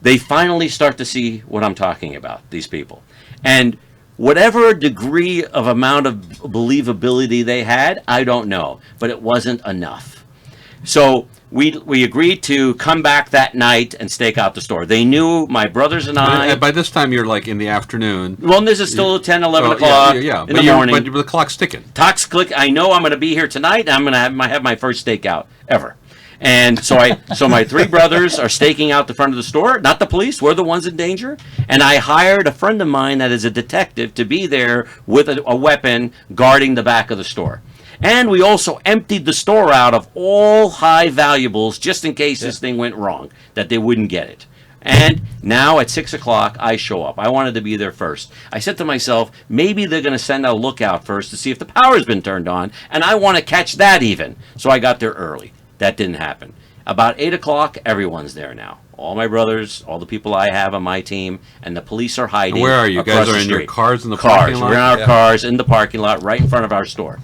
Speaker 6: they finally start to see what I'm talking about, these people. And whatever degree of amount of believability they had, I don't know. But it wasn't enough. So we agreed to come back that night and stake out the store. They knew, my brothers and I...
Speaker 2: And by this time, you're like in the afternoon.
Speaker 6: Well, this is still 10, 11
Speaker 2: Well,
Speaker 6: o'clock
Speaker 2: yeah,
Speaker 6: in the morning.
Speaker 2: But the clock's ticking.
Speaker 6: Tox click. I know I'm going to be here tonight. I'm going to have my first stakeout ever. And so my 3 brothers are staking out the front of the store. Not the police. We're the ones in danger. And I hired a friend of mine that is a detective to be there with a weapon guarding the back of the store. And we also emptied the store out of all high valuables just in case this thing went wrong, that they wouldn't get it. And now at 6 o'clock, I show up. I wanted to be there first. I said to myself, maybe they're going to send a lookout first to see if the power's been turned on, and I want to catch that even. So I got there early. That didn't happen. About 8 o'clock, everyone's there now. All my brothers, all the people I have on my team, and the police are hiding.
Speaker 2: And where are you? You
Speaker 6: across
Speaker 2: guys are
Speaker 6: the
Speaker 2: in your
Speaker 6: street.
Speaker 2: cars in the parking lot?
Speaker 6: We're in our cars in the parking lot right in front of our store.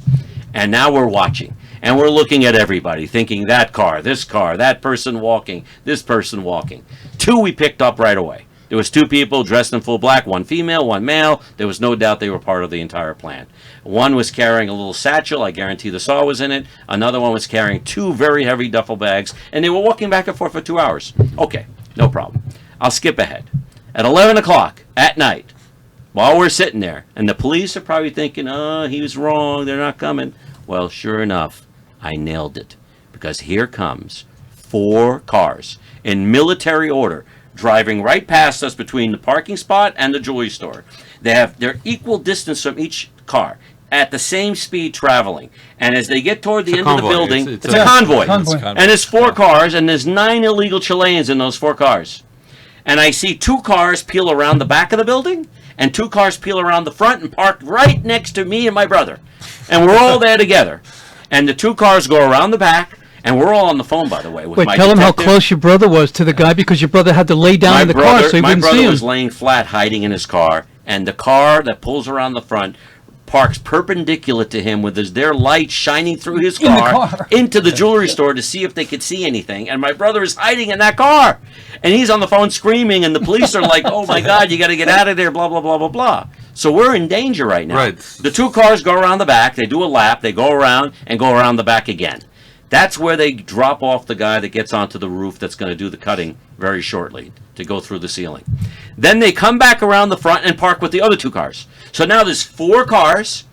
Speaker 6: And now we're watching. And we're looking at everybody, thinking that car, that person walking, this person walking. 2 we picked up right away. There was 2 people dressed in full black, 1 female, 1 male. There was no doubt they were part of the entire plan. One was carrying a little satchel. I guarantee the saw was in it. Another one was carrying 2 very heavy duffel bags. And they were walking back and forth for 2 hours. Okay, no problem. I'll skip ahead. At 11 o'clock at night, while we're sitting there, and the police are probably thinking, oh, he was wrong, they're not coming. Well, sure enough, I nailed it. Because here comes 4 cars in military order, driving right past us between the parking spot and the jewelry store. They're equal distance from each car, at the same speed traveling. And as they get toward the end of the
Speaker 2: convoy.
Speaker 6: building,
Speaker 2: It's
Speaker 6: it's a convoy.
Speaker 5: convoy.
Speaker 6: And there's 4 cars, and there's 9 illegal Chileans in those 4 cars. And I see 2 cars peel around the back of the building, and 2 cars peel around the front and parked right next to me and my brother. And we're all there together. And the 2 cars go around the back, and we're all on the phone, by the way, with
Speaker 5: Wait,
Speaker 6: my
Speaker 5: tell him how
Speaker 6: detective.
Speaker 5: close your brother was to the guy because your brother had to lay down in the car so he
Speaker 6: My
Speaker 5: wouldn't
Speaker 6: brother
Speaker 5: see him.
Speaker 6: was laying flat, hiding in his car, and the car that pulls around the front parks perpendicular to him with their light shining through his
Speaker 5: In the
Speaker 6: car
Speaker 5: car.
Speaker 6: into the jewelry store to see if they could see anything. And my brother is hiding in that car, and he's on the phone screaming, and the police are like, "Oh my God, you got to get out of there!" Blah blah blah blah blah. So we're in danger right now.
Speaker 2: Right.
Speaker 6: The 2 cars go around the back. They do a lap. They go around and go around the back again. That's where they drop off the guy that gets onto the roof that's going to do the cutting very shortly to go through the ceiling. Then they come back around the front and park with the other 2 cars. So now there's 4 cars.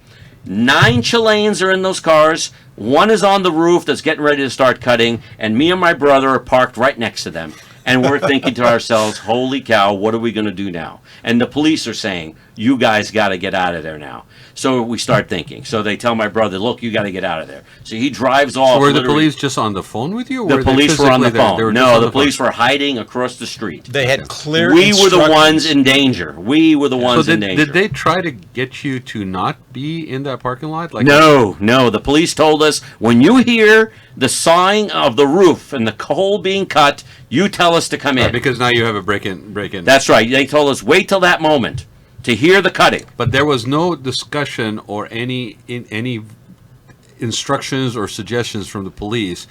Speaker 6: 9 Chileans are in those cars. 1 is on the roof that's getting ready to start cutting, and me and my brother are parked right next to them. And we're thinking to ourselves, holy cow, what are we going to do now? And the police are saying, you guys got to get out of there now. So we start thinking. So they tell my brother, look, you got to get out of there. So he drives off.
Speaker 2: So were the
Speaker 6: literally-
Speaker 2: police just on the phone with you? Or
Speaker 6: The
Speaker 2: were they
Speaker 6: police were on the
Speaker 2: physically there?
Speaker 6: phone.
Speaker 2: They were just
Speaker 6: No,
Speaker 2: on
Speaker 6: the
Speaker 2: phone.
Speaker 6: police were hiding across the street.
Speaker 4: They had clear
Speaker 6: We were the
Speaker 4: instructions.
Speaker 6: ones in danger. We were the
Speaker 2: So
Speaker 6: ones in
Speaker 2: did,
Speaker 6: danger.
Speaker 2: did they try to get you to not be in that parking lot? Like
Speaker 6: No. The police told us, when you hear the sawing of the roof and the hole being cut, you tell us to come in.
Speaker 2: because now you have a break-in.
Speaker 6: That's right. They told us, wait till that moment to hear the cutting.
Speaker 2: But there was no discussion or any instructions or suggestions from the police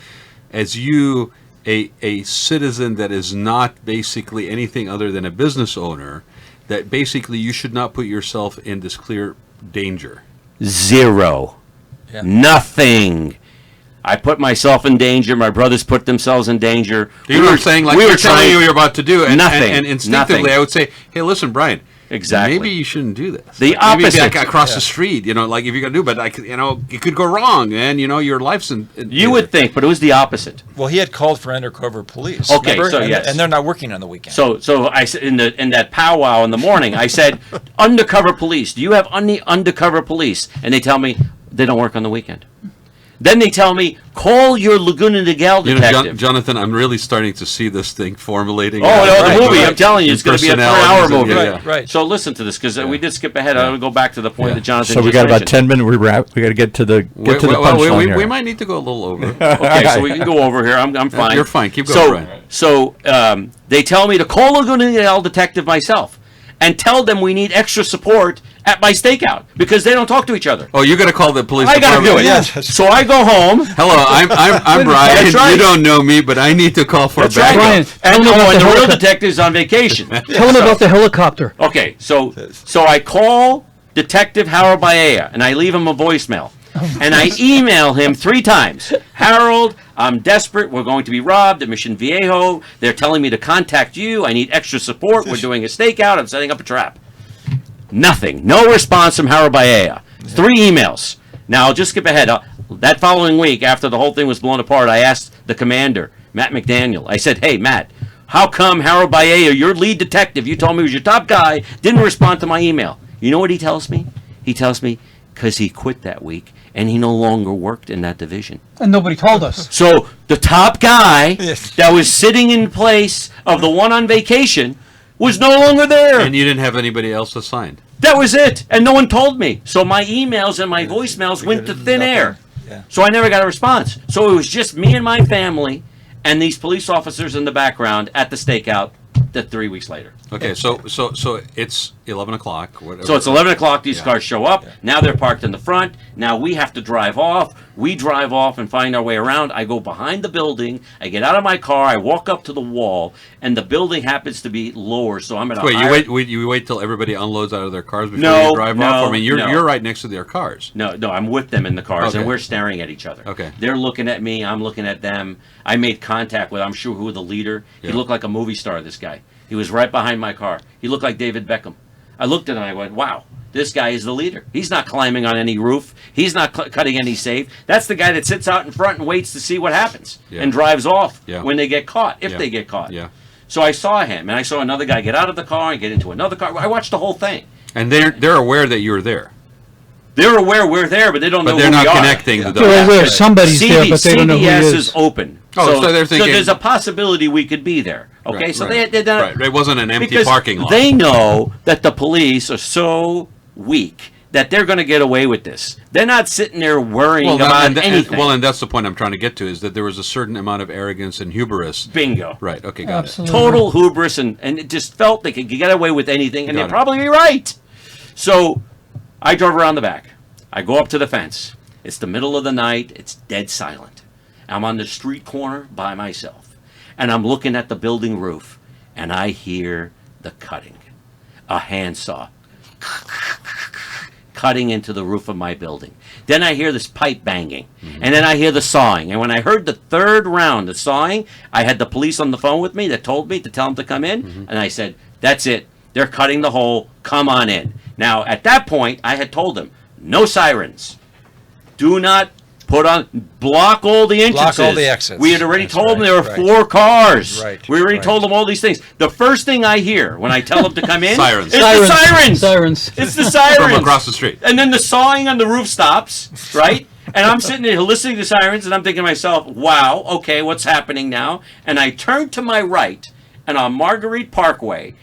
Speaker 2: as you, a citizen that is not basically anything other than a business owner, that basically you should not put yourself in this clear danger.
Speaker 6: Zero.
Speaker 4: Yeah.
Speaker 6: Nothing. I put myself in danger. My brothers put themselves in danger.
Speaker 2: You know what I'm saying? Like
Speaker 6: we
Speaker 2: we
Speaker 6: were
Speaker 2: were telling
Speaker 6: trying-
Speaker 2: you what you're about to do, and,
Speaker 6: Nothing.
Speaker 2: and instinctively
Speaker 6: Nothing.
Speaker 2: I would say, hey, listen, Brian.
Speaker 6: Exactly.
Speaker 2: Maybe you shouldn't do this.
Speaker 6: The
Speaker 2: Maybe
Speaker 6: opposite.
Speaker 2: like across the street, like if you're gonna do, but like it could go wrong, and your life's in.
Speaker 6: You would think, but it was the opposite.
Speaker 4: Well, he had called for undercover police.
Speaker 6: Okay,
Speaker 4: remember?
Speaker 6: so
Speaker 4: and,
Speaker 6: yes.
Speaker 4: and they're not working on the weekend.
Speaker 6: So I said in that powwow in the morning, I said, undercover police. Do you have any undercover police? And they tell me they don't work on the weekend. Then they tell me, call your Laguna Niguel detective.
Speaker 2: Jonathan, I'm really starting to see this thing formulating.
Speaker 6: Oh,
Speaker 2: out.
Speaker 6: no,
Speaker 4: Right,
Speaker 6: the movie,
Speaker 4: right.
Speaker 6: I'm telling you, it's going to be a 3-hour
Speaker 2: Personalities and-
Speaker 6: movie.
Speaker 2: yeah,
Speaker 4: Right, right.
Speaker 6: So listen to this, because we did skip ahead. I will go back to the point that Jonathan
Speaker 3: So we
Speaker 6: just
Speaker 3: got about
Speaker 6: mentioned.
Speaker 3: 10 minutes. We got to get to the punchline here.
Speaker 2: We might need to go a little over.
Speaker 6: Okay, so we can go over here. I'm fine.
Speaker 2: You're fine. Keep going, Brian.
Speaker 6: So they tell me to call Laguna Niguel detective myself and tell them we need extra support at my stakeout because they don't talk to each other.
Speaker 2: Oh, you got to call the police.
Speaker 6: I got to do
Speaker 2: department.
Speaker 6: it.
Speaker 4: Yes.
Speaker 6: So I go home.
Speaker 2: Hello, I'm Brian.
Speaker 6: That's right.
Speaker 2: You don't know me, but I need to call for
Speaker 6: That's
Speaker 2: a
Speaker 6: right.
Speaker 2: backup.
Speaker 5: Brian,
Speaker 6: And
Speaker 5: tell them about
Speaker 6: the
Speaker 5: the
Speaker 6: real
Speaker 5: helicopter.
Speaker 6: detective's on vacation.
Speaker 5: Tell them about the helicopter.
Speaker 6: Okay, so I call Detective Harold Baea and I leave him a voicemail. And I email him 3 times. Harold, I'm desperate. We're going to be robbed at Mission Viejo. They're telling me to contact you. I need extra support. We're doing a stakeout. I'm setting up a trap. Nothing. No response from Harold Baea. 3 emails. Now, I'll just skip ahead. That following week, after the whole thing was blown apart, I asked the commander, Matt McDaniel. I said, hey, Matt, how come Harold Baea, your lead detective, you told me he was your top guy, didn't respond to my email? You know what he tells me? He tells me, because he quit that week, and he no longer worked in that division.
Speaker 5: And nobody told us.
Speaker 6: So the top guy
Speaker 4: Yes.
Speaker 6: that was sitting in place of the one on vacation was no longer there.
Speaker 2: And you didn't have anybody else assigned.
Speaker 6: That was it. And no one told me. So my emails and my voicemails went to thin air.
Speaker 4: Yeah.
Speaker 6: So I never got a response. So it was just me and my family and these police officers in the background at the stakeout that 3 weeks later.
Speaker 2: Okay, so it's 11 o'clock. Whatever.
Speaker 6: So it's 11 o'clock. These
Speaker 2: Yeah.
Speaker 6: cars show up. Now they're parked in the front. Now we have to drive off. We drive off and find our way around. I go behind the building. I get out of my car. I walk up to the wall, and the building happens to be lower. So I'm at a
Speaker 2: Wait,
Speaker 6: higher-
Speaker 2: you wait till everybody unloads out of their cars before
Speaker 6: No,
Speaker 2: you drive
Speaker 6: no,
Speaker 2: off? I mean,
Speaker 6: no.
Speaker 2: you're right next to their cars.
Speaker 6: No, I'm with them in the cars, and
Speaker 2: Okay.
Speaker 6: we're staring at each other.
Speaker 2: Okay.
Speaker 6: They're looking at me. I'm looking at them. I made contact with, I'm sure, who the leader. He
Speaker 2: Yeah.
Speaker 6: looked like a movie star, this guy. He was right behind my car. He looked like David Beckham. I looked at him and I went, wow, this guy is the leader. He's not climbing on any roof. He's not cutting any safe. That's the guy that sits out in front and waits to see what happens
Speaker 2: Yeah.
Speaker 6: and drives off
Speaker 2: Yeah.
Speaker 6: when they get caught, if
Speaker 2: Yeah.
Speaker 6: they get caught.
Speaker 2: Yeah.
Speaker 6: So I saw him, and I saw another guy get out of the car and get into another car. I watched the whole thing.
Speaker 2: And they're aware that you're there.
Speaker 6: They're aware we're there, but they don't
Speaker 2: But
Speaker 6: know
Speaker 2: they're
Speaker 6: who
Speaker 2: not
Speaker 6: we are.
Speaker 2: connecting the
Speaker 5: They're
Speaker 2: dots.
Speaker 5: aware somebody's there, but they don't know who
Speaker 6: CBS
Speaker 5: he
Speaker 6: is
Speaker 5: is.
Speaker 6: open.
Speaker 2: Oh, so they're thinking-
Speaker 6: So there's a possibility we could be there. Okay,
Speaker 2: Right,
Speaker 6: so
Speaker 2: right.
Speaker 6: they're not.
Speaker 2: Right. It wasn't an empty
Speaker 6: because
Speaker 2: parking lot.
Speaker 6: They know that the police are so weak that they're going to get away with this. They're not sitting there worrying about anything.
Speaker 2: and that's the point I'm trying to get to, is that there was a certain amount of arrogance and hubris.
Speaker 6: Bingo.
Speaker 2: Right. Okay. Got
Speaker 5: Absolutely.
Speaker 6: Total hubris, and it just felt they could get away with anything, and
Speaker 2: Got
Speaker 6: they're
Speaker 2: it.
Speaker 6: probably right. So I drove around the back. I go up to the fence. It's the middle of the night. It's dead silent. I'm on the street corner by myself, and I'm looking at the building roof, and I hear the cutting. A handsaw cutting into the roof of my building. Then I hear this pipe banging, and then I hear the sawing. And when I heard the third round, the sawing, I had the police on the phone with me that told me to tell them to come in, and I said, that's it. They're cutting the hole. Come on in. Now, at that point, I had told them, no sirens. Do not block all the entrances.
Speaker 4: Block all the exits.
Speaker 6: We had already
Speaker 4: That's
Speaker 6: told them
Speaker 4: right,
Speaker 6: there were
Speaker 4: right.
Speaker 6: 4 cars.
Speaker 4: Right,
Speaker 6: We already
Speaker 4: right.
Speaker 6: told them all these things. The first thing I hear when I tell them to come in
Speaker 2: Sirens.
Speaker 6: is the sirens.
Speaker 5: Sirens.
Speaker 6: It's the sirens.
Speaker 2: From across the street.
Speaker 6: And then the sawing on the roof stops, right? And I'm sitting there listening to sirens, and I'm thinking to myself, wow, okay, what's happening now? And I turn to my right, and on Marguerite Parkway,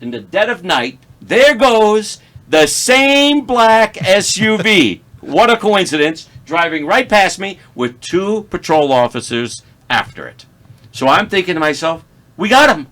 Speaker 6: in the dead of night, there goes the same black SUV. What a coincidence, driving right past me with 2 patrol officers after it. So I'm thinking to myself, we got him.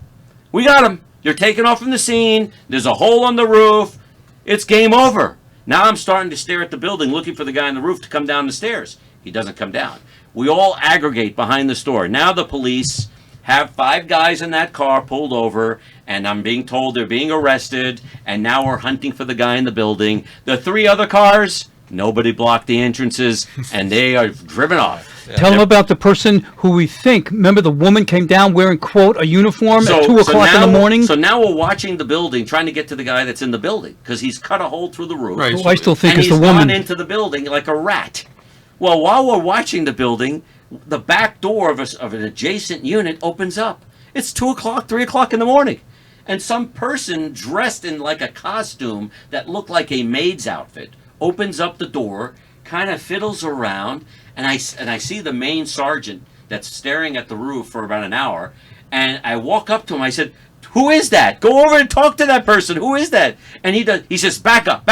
Speaker 6: We got him. You're taking off from the scene. There's a hole on the roof. It's game over. Now I'm starting to stare at the building looking for the guy on the roof to come down the stairs. He doesn't come down. We all aggregate behind the store. Now the police have 5 guys in that car pulled over, and I'm being told they're being arrested, and now we're hunting for the guy in the building. The 3 other cars, nobody blocked the entrances, and they are driven off.
Speaker 5: Tell them about the person who we think. Remember, the woman came down wearing, quote, a uniform at 2 o'clock in the morning?
Speaker 6: So now we're watching the building, trying to get to the guy that's in the building, because he's cut a hole through the roof.
Speaker 2: Right.
Speaker 5: Who I still think
Speaker 6: And
Speaker 5: is the
Speaker 6: he's
Speaker 5: woman.
Speaker 6: gone into the building like a rat. Well, while we're watching the building, the back door of an adjacent unit opens up. It's 2 o'clock, 3 o'clock in the morning. And some person dressed in like a costume that looked like a maid's outfit opens up the door, kind of fiddles around, and I see the main sergeant that's staring at the roof for about an hour. And I walk up to him. I said, "Who is that? Go over and talk to that person. Who is that?" And he says, back up.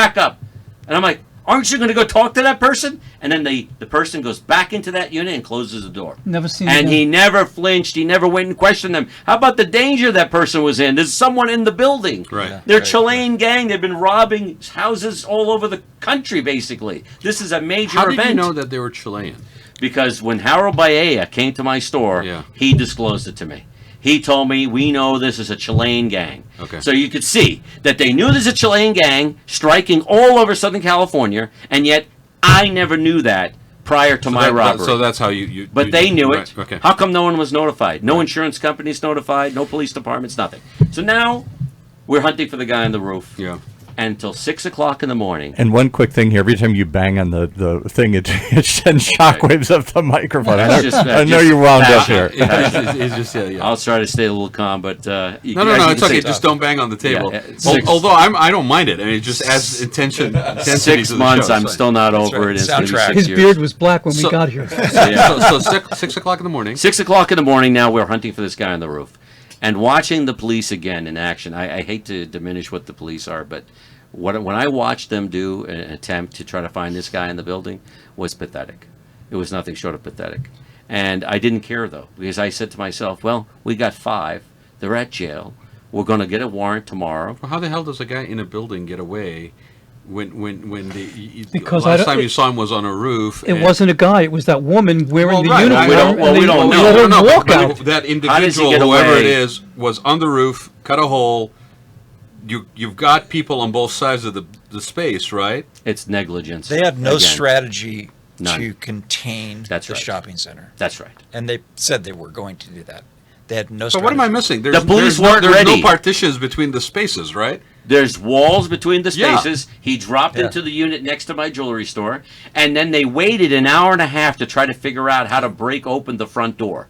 Speaker 6: And I'm like, aren't you going to go talk to that person? And then the person goes back into that unit and closes the door.
Speaker 5: Never seen
Speaker 6: And
Speaker 5: it.
Speaker 6: he never flinched. He never went and questioned them. How about the danger that person was in? There's someone in the building.
Speaker 2: Right.
Speaker 4: Yeah.
Speaker 6: They're
Speaker 4: Right,
Speaker 6: Chilean gang. They've been robbing houses all over the country, basically. This is a major
Speaker 2: How did
Speaker 6: event.
Speaker 2: you know that they were Chilean?
Speaker 6: Because when Harold Baella came to my store,
Speaker 2: Yeah.
Speaker 6: he disclosed it to me. He told me, we know this is a Chilean gang.
Speaker 2: Okay.
Speaker 6: So you could see that they knew there's a Chilean gang striking all over Southern California, and yet I never knew that prior to my robbery.
Speaker 2: So that's how you
Speaker 6: But they knew it.
Speaker 2: Right, okay.
Speaker 6: How come no one was notified? No insurance companies notified, no police departments, nothing. So now we're hunting for the guy on the roof.
Speaker 2: Yeah.
Speaker 6: Until 6 o'clock in the morning.
Speaker 3: And one quick thing here: every time you bang on the thing, it sends shockwaves up the microphone. I know you're wound up here.
Speaker 2: It's just yeah.
Speaker 6: I'll try to stay a little calm, but
Speaker 2: No, it's okay. Just don't bang on the table.
Speaker 6: Yeah, six-
Speaker 2: Although I don't mind it. I mean, it just adds intensity
Speaker 6: 6
Speaker 2: to the
Speaker 6: months,
Speaker 2: show.
Speaker 6: I'm still not over
Speaker 4: right.
Speaker 6: it. It's gonna be
Speaker 4: Soundtrack.
Speaker 6: 6
Speaker 5: His
Speaker 6: years.
Speaker 5: beard was black when we
Speaker 2: So-
Speaker 5: got here.
Speaker 6: Yeah.
Speaker 2: So 6 o'clock in the morning.
Speaker 6: 6 o'clock in the morning now, we're hunting for this guy on the roof. And watching the police again in action, I hate to diminish what the police are, but when I watched them do an attempt to try to find this guy in the building was pathetic. It was nothing short of pathetic. And I didn't care, though, because I said to myself, well, we got 5. They're at jail. We're going to get a warrant tomorrow.
Speaker 2: Well, how the hell does a guy in a building get away when
Speaker 5: Because
Speaker 2: the
Speaker 5: I
Speaker 2: last
Speaker 5: don't-
Speaker 2: time you saw him was on a roof?
Speaker 5: It wasn't a guy. It was that woman wearing the
Speaker 2: right,
Speaker 5: uniform.
Speaker 2: we
Speaker 6: don't- well,
Speaker 5: and
Speaker 6: we
Speaker 5: they
Speaker 6: don't know.
Speaker 5: let her
Speaker 2: No,
Speaker 5: walk
Speaker 2: but
Speaker 5: out.
Speaker 2: that
Speaker 6: How does he
Speaker 2: individual,
Speaker 6: get
Speaker 2: whoever
Speaker 6: away?
Speaker 2: it is, was on the roof, cut a hole. You've got people on both sides of the space, right?
Speaker 6: It's negligence.
Speaker 4: They had no
Speaker 6: Again.
Speaker 4: strategy
Speaker 6: None.
Speaker 4: to contain
Speaker 6: That's
Speaker 4: the
Speaker 6: right.
Speaker 4: shopping center.
Speaker 6: That's right.
Speaker 4: And they said they were going to do that. They had no
Speaker 2: So
Speaker 4: strategy.
Speaker 2: what am I missing?
Speaker 6: The police weren't
Speaker 2: there's
Speaker 6: ready.
Speaker 2: no partitions between the spaces, right?
Speaker 6: There's walls between the
Speaker 2: Yeah.
Speaker 6: spaces. He dropped
Speaker 4: Yeah.
Speaker 6: into the unit next to my jewelry store, and then they waited an hour and a half to try to figure out how to break open the front door.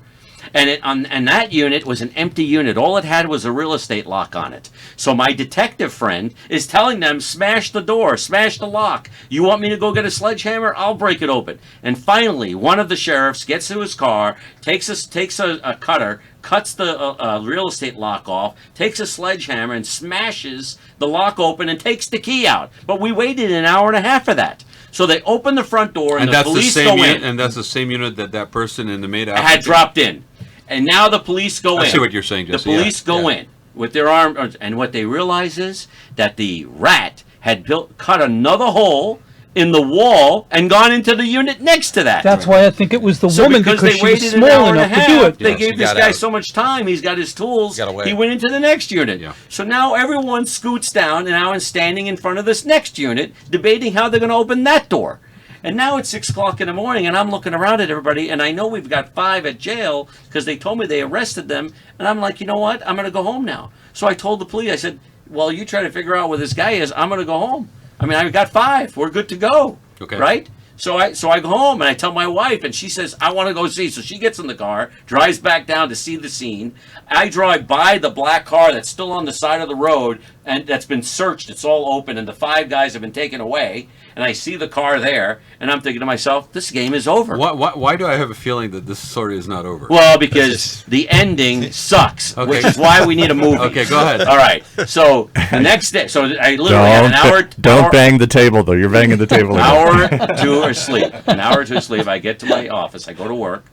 Speaker 6: And that unit was an empty unit. All it had was a real estate lock on it. So my detective friend is telling them, smash the door, smash the lock. You want me to go get a sledgehammer? I'll break it open. And finally, one of the sheriffs gets to his car, takes a cutter, cuts the real estate lock off, takes a sledgehammer and smashes the lock open and takes the key out. But we waited an hour and a half for that. So they open the front door and the
Speaker 2: that's
Speaker 6: police
Speaker 2: the same
Speaker 6: go
Speaker 2: unit,
Speaker 6: in.
Speaker 2: and that's the same unit that person in the maid outfit
Speaker 6: Had dropped in. And now the police go in.
Speaker 2: I see what you're saying,
Speaker 6: The
Speaker 2: Jesse.
Speaker 6: police go in with their arms, and what they realize is that the rat had cut another hole in the wall and gone into the unit next to that.
Speaker 5: That's why I think it was the
Speaker 6: So
Speaker 5: woman
Speaker 6: because
Speaker 5: because
Speaker 6: they
Speaker 5: she was
Speaker 6: waited an
Speaker 5: small
Speaker 6: hour and a
Speaker 5: enough to do
Speaker 6: half,
Speaker 5: it.
Speaker 6: they
Speaker 4: Yes,
Speaker 6: gave
Speaker 4: he
Speaker 6: this
Speaker 4: got
Speaker 6: guy
Speaker 4: out.
Speaker 6: so much time. He's got his tools.
Speaker 4: Got away.
Speaker 6: He went into the next unit.
Speaker 2: Yeah.
Speaker 6: So now everyone scoots down and now is standing in front of this next unit, debating how they're going to open that door. And now it's 6 o'clock in the morning, and I'm looking around at everybody, and I know we've got 5 at jail because they told me they arrested them. And I'm like, you know what? I'm going to go home now. So I told the police, I said, well, you try to figure out where this guy is. I'm going to go home. I mean, I've got 5. We're good to go.
Speaker 2: Okay.
Speaker 6: Right? So I go home and I tell my wife, and she says, I want to go see. So she gets in the car, drives back down to see the scene. I drive by the black car that's still on the side of the road and that's been searched. It's all open and the 5 guys have been taken away. And I see the car there, and I'm thinking to myself, this game is over.
Speaker 2: Why do I have a feeling that this story is not over?
Speaker 6: Well, because the ending sucks,
Speaker 2: Okay.
Speaker 6: which is why we need a movie.
Speaker 2: Okay, go ahead.
Speaker 6: All right. So the next day, so I literally had an hour.
Speaker 3: Don't bang the table, though. You're banging the table.
Speaker 6: An hour or 2 of sleep. An hour or 2 of sleep. I get to my office. I go to work,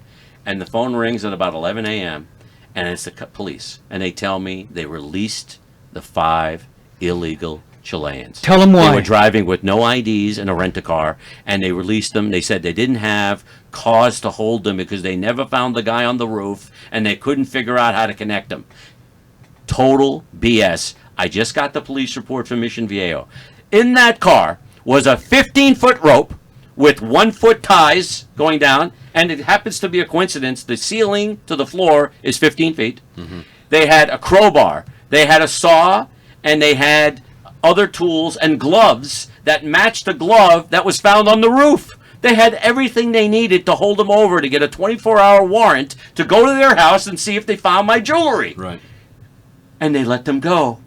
Speaker 6: and the phone rings at about 11 a.m., and it's the police. And they tell me they released the 5 illegal Chileans.
Speaker 5: Tell them why.
Speaker 6: They were driving with no IDs and a rent-a-car, and they released them. They said they didn't have cause to hold them because they never found the guy on the roof, and they couldn't figure out how to connect them. Total BS. I just got the police report from Mission Viejo. In that car was a 15-foot rope with 1-foot ties going down, and it happens to be a coincidence. The ceiling to the floor is 15 feet. Mm-hmm. They had a crowbar. They had a saw, and they had other tools and gloves that matched the glove that was found on the roof. They had everything they needed to hold them over to get a 24-hour warrant to go to their house and see if they found my jewelry.
Speaker 2: Right.
Speaker 6: And they let them go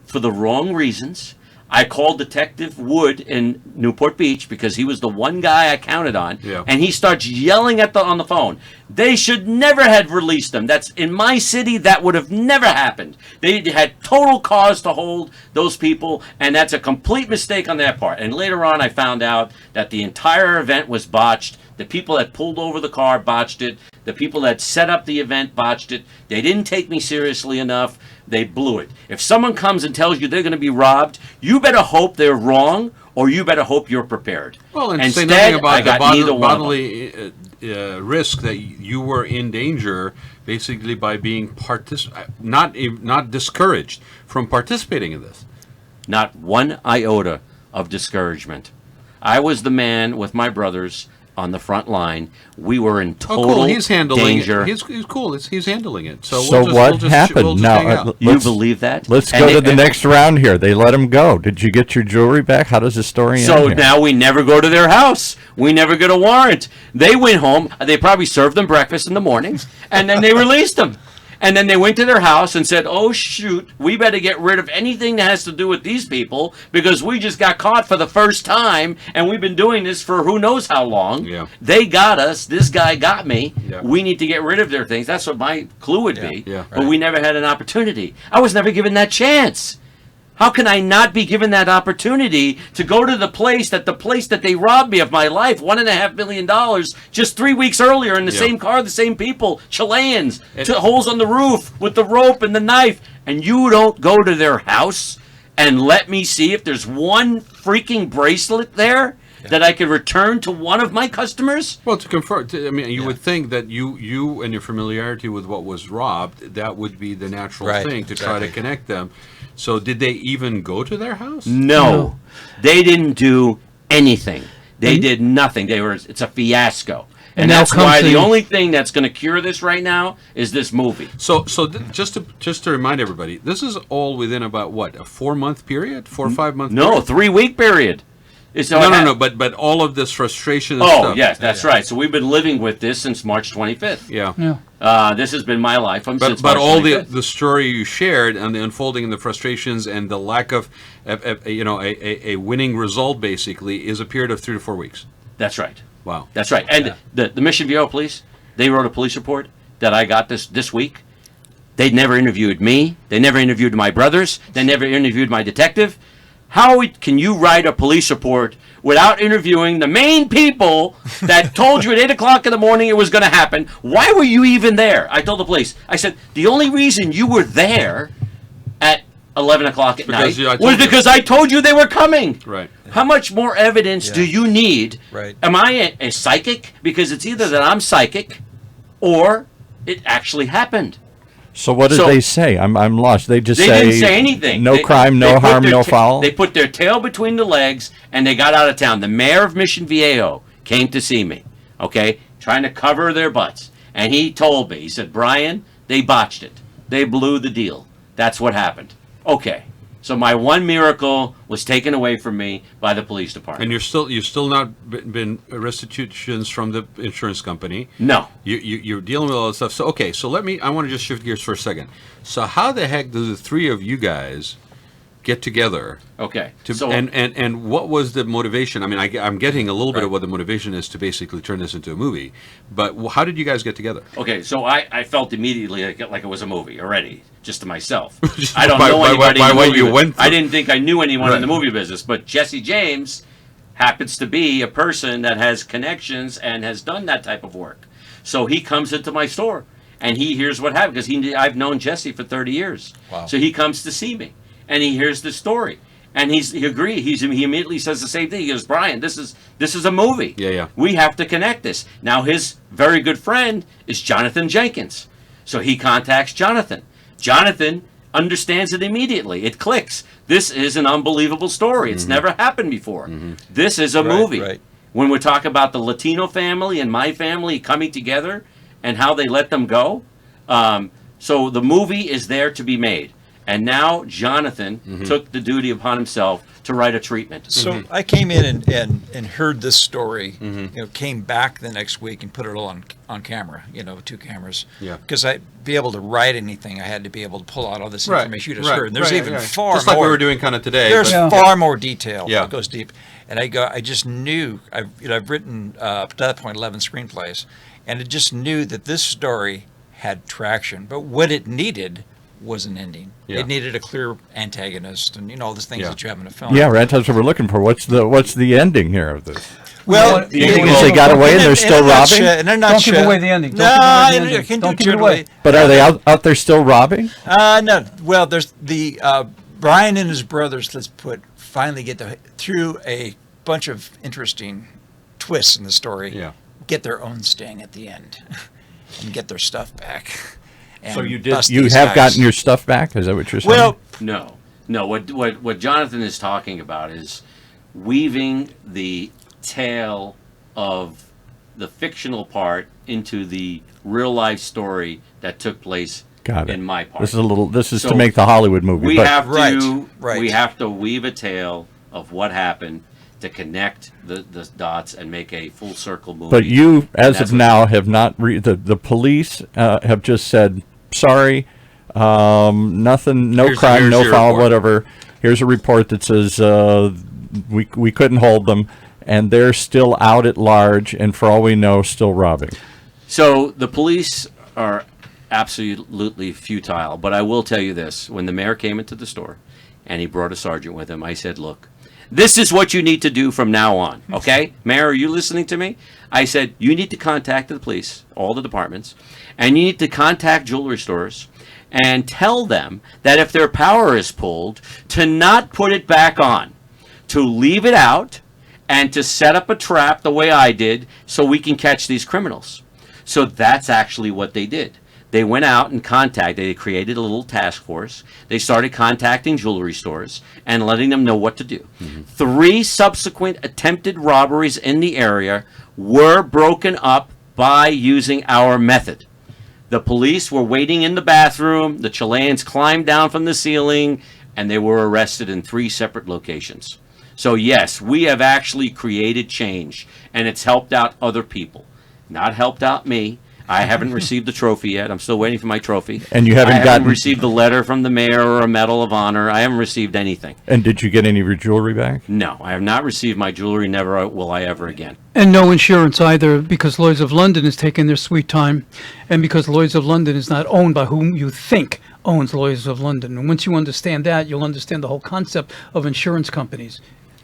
Speaker 6: for the wrong reasons. I called Detective Wood in Newport Beach because he was the one guy I counted on.
Speaker 2: Yeah.
Speaker 6: And he starts yelling on the phone. They should never have released them. That's in my city. That would have never happened. They had total cause to hold those people, and that's a complete mistake on their part. And later on, I found out that the entire event was botched. The people that pulled over the car botched it. The people that set up the event botched it. They didn't take me seriously enough. They blew it. If someone comes and tells you they're going to be robbed, you better hope they're wrong, or you better hope you're preprepared.
Speaker 2: Well, and
Speaker 6: instead,
Speaker 2: say nothing
Speaker 6: I
Speaker 2: about
Speaker 6: got
Speaker 2: the
Speaker 6: neither one of them.
Speaker 2: bodily risk that you were in danger, basically by being not discouraged from participating in this.
Speaker 6: Not one iota of discouragement. I was the man with my brothers on the front line. We were in total
Speaker 2: He's handling
Speaker 6: danger.
Speaker 2: it. He's cool. He's handling it. So,
Speaker 3: So what happened?
Speaker 2: We'll just
Speaker 3: Now,
Speaker 2: hang out.
Speaker 6: You
Speaker 3: Let's-
Speaker 6: believe that?
Speaker 3: Let's
Speaker 6: And
Speaker 3: go
Speaker 6: they-
Speaker 3: to the next round here. They let him go. Did you get your jewelry back? How does the story end
Speaker 6: So
Speaker 3: here?
Speaker 6: now we never go to their house. We never get a warrant. They went home. They probably served them breakfast in the morning, and then they released them. And then they went to their house and said, oh, shoot, we better get rid of anything that has to do with these people because we just got caught for the first time, and we've been doing this for who knows how long.
Speaker 2: Yeah.
Speaker 6: They got us. This guy got me.
Speaker 2: Yeah.
Speaker 6: We need to get rid of their things. That's what my clue would be.
Speaker 2: Yeah.
Speaker 6: But we never had an opportunity. I was never given that chance. How can I not be given that opportunity to go to the place that they robbed me of my life, $1.5 million, just 3 weeks earlier in the
Speaker 2: Yeah.
Speaker 6: same car, the same people, Chileans, holes on the roof with the rope and the knife, and you don't go to their house and let me see if there's one freaking bracelet there that I could return to one of my customers?
Speaker 2: Well, to confirm, you would think that you and your familiarity with what was robbed, that would be the natural
Speaker 4: Right,
Speaker 2: thing to try to
Speaker 4: exactly.
Speaker 2: connect them. So did they even go to their house?
Speaker 6: No. They didn't do anything. They did nothing. It's a fiasco. And
Speaker 5: now
Speaker 6: that's
Speaker 5: comes
Speaker 6: why the
Speaker 5: the-
Speaker 6: only thing that's going to cure this right now is this movie.
Speaker 2: Just to remind everybody, this is all within about what, a 4-month period, 4 or 5 month?
Speaker 6: No,
Speaker 2: period?
Speaker 6: 3-week period.
Speaker 2: No. But all of this frustration. And
Speaker 6: Oh,
Speaker 2: stuff.
Speaker 6: yes, that's right. So we've been living with this since March 25th.
Speaker 2: Yeah.
Speaker 5: Yeah.
Speaker 6: This has been my life since
Speaker 2: But
Speaker 6: March
Speaker 2: all
Speaker 6: 25th.
Speaker 2: the story you shared and the unfolding and the frustrations and the lack of a winning result basically is a period of 3 to 4 weeks.
Speaker 6: That's right.
Speaker 2: Wow.
Speaker 6: That's right. And the Mission Viejo police, they wrote a police report that I got this week. They never interviewed me. They never interviewed my brothers. They never interviewed my detective. How can you write a police report without interviewing the main people that told you at 8 o'clock in the morning it was going to happen? Why were you even there? I told the police. I said, the only reason you were there at 11 o'clock at night
Speaker 2: I told
Speaker 6: was
Speaker 2: you.
Speaker 6: because I told you they were coming.
Speaker 2: Right.
Speaker 6: How much more evidence do you need?
Speaker 4: Right.
Speaker 6: Am I a psychic? Because it's either that I'm psychic or it actually happened.
Speaker 3: So what did
Speaker 6: So-
Speaker 3: they say? I'm lost. They just
Speaker 6: They
Speaker 3: say
Speaker 6: didn't say anything.
Speaker 3: No
Speaker 6: They-
Speaker 3: crime,
Speaker 6: they
Speaker 3: no
Speaker 6: put
Speaker 3: harm,
Speaker 6: their
Speaker 3: no
Speaker 6: ta-
Speaker 3: foul.
Speaker 6: They put their tail between the legs and they got out of town. The mayor of Mission Viejo came to see me, okay, trying to cover their butts. And he told me, he said, Brian, they botched it. They blew the deal. That's what happened. Okay. So my one miracle was taken away from me by the police department.
Speaker 2: And you're still not been restitutions from the insurance company.
Speaker 6: No.
Speaker 2: You're dealing with all this stuff. So okay, so I want to just shift gears for a second. So how the heck do the three of you guys get together?
Speaker 6: Okay.
Speaker 2: And what was the motivation? I mean, I'm getting a little bit of what the motivation is to basically turn this into a movie, but how did you guys get together?
Speaker 6: Okay, so I felt immediately like it was a movie already, just to myself. I don't know anybody in the movie business. I didn't think I knew anyone in the movie business, but Jesse James happens to be a person that has connections and has done that type of work. So he comes into my store, and he hears what happened, because I've known Jesse for 30 years.
Speaker 4: Wow.
Speaker 6: So he comes to see me, and he hears the story. And he agrees. He immediately says the same thing. He goes, Brian, this is a movie.
Speaker 2: Yeah.
Speaker 6: We have to connect this. Now, his very good friend is Jonathan Jenkins. So he contacts Jonathan. Jonathan understands it immediately. It clicks. This is an unbelievable story. It's never happened before. This is a movie.
Speaker 4: Right.
Speaker 6: When we talk about the Latino family and my family coming together and how they let them go. So the movie is there to be made. And now Jonathan took the duty upon himself to write a treatment.
Speaker 4: So I came in and heard this story, came back the next week and put it all on camera, 2 cameras.
Speaker 2: Yeah.
Speaker 4: Because I'd be able to write anything, I had to be able to pull out all this
Speaker 2: Right,
Speaker 4: information you just
Speaker 2: right,
Speaker 4: heard. And there's
Speaker 2: right,
Speaker 4: even
Speaker 2: right.
Speaker 4: far
Speaker 2: just
Speaker 4: more.
Speaker 2: like we were doing kind of today.
Speaker 4: There's far more detail.
Speaker 2: Yeah.
Speaker 4: It goes deep. And I just knew, I've written, up to that point, 11 screenplays, and I just knew that this story had traction. But what it needed was an ending.
Speaker 2: Yeah.
Speaker 4: It needed a clear antagonist, and all the things that you have in a film.
Speaker 3: Yeah, right. That's what we're looking for. What's the ending here of this?
Speaker 4: Well,
Speaker 3: they got away and they're still robbing.
Speaker 5: Don't give away the ending.
Speaker 4: No, I can do it away.
Speaker 3: But are they out there still robbing?
Speaker 4: No. Well, there's the Brian and his brothers. Finally get through a bunch of interesting twists in the story.
Speaker 2: Yeah.
Speaker 4: Get their own sting at the end, and get their stuff back.
Speaker 3: So you have gotten your stuff back? Is that what you're saying?
Speaker 4: Well,
Speaker 6: no. What Jonathan is talking about is weaving the tale of the fictional part into the real life story that took place in my part.
Speaker 3: This is to make the Hollywood movie.
Speaker 6: We have to
Speaker 4: Right.
Speaker 6: we have to weave a tale of what happened to connect the dots and make a full circle movie.
Speaker 3: But you, as of now, have not. The police have just said, sorry, nothing, no crime, no foul, whatever. Here's a report that says we couldn't hold them, and they're still out at large, and for all we know, still robbing.
Speaker 6: So the police are absolutely futile. But I will tell you this: when the mayor came into the store, and he brought a sergeant with him, I said, "Look, this is what you need to do from now on, okay? Mayor, are you listening to me?" I said, you need to contact the police, all the departments, and you need to contact jewelry stores and tell them that if their power is pulled, to not put it back on, to leave it out, and to set up a trap the way I did so we can catch these criminals. So that's actually what they did. They went out and they created a little task force. They started contacting jewelry stores and letting them know what to do. 3 subsequent attempted robberies in the area were broken up by using our method. The police were waiting in the bathroom. The Chileans climbed down from the ceiling, and they were arrested in 3 separate locations. So yes, we have actually created change, and it's helped out other people. Not helped out me. I haven't received the trophy yet. I'm still waiting for my trophy.
Speaker 3: And you
Speaker 6: I haven't received the letter from the mayor or a medal of honor. I haven't received anything.
Speaker 3: And did you get any of your jewelry back?
Speaker 6: No, I have not received my jewelry. Never will I ever again.
Speaker 5: And no insurance either, because Lloyd's of London is taking their sweet time, and because Lloyd's of London is not owned by whom you think owns Lloyd's of London. And once you understand that, you'll understand the whole concept of insurance companies.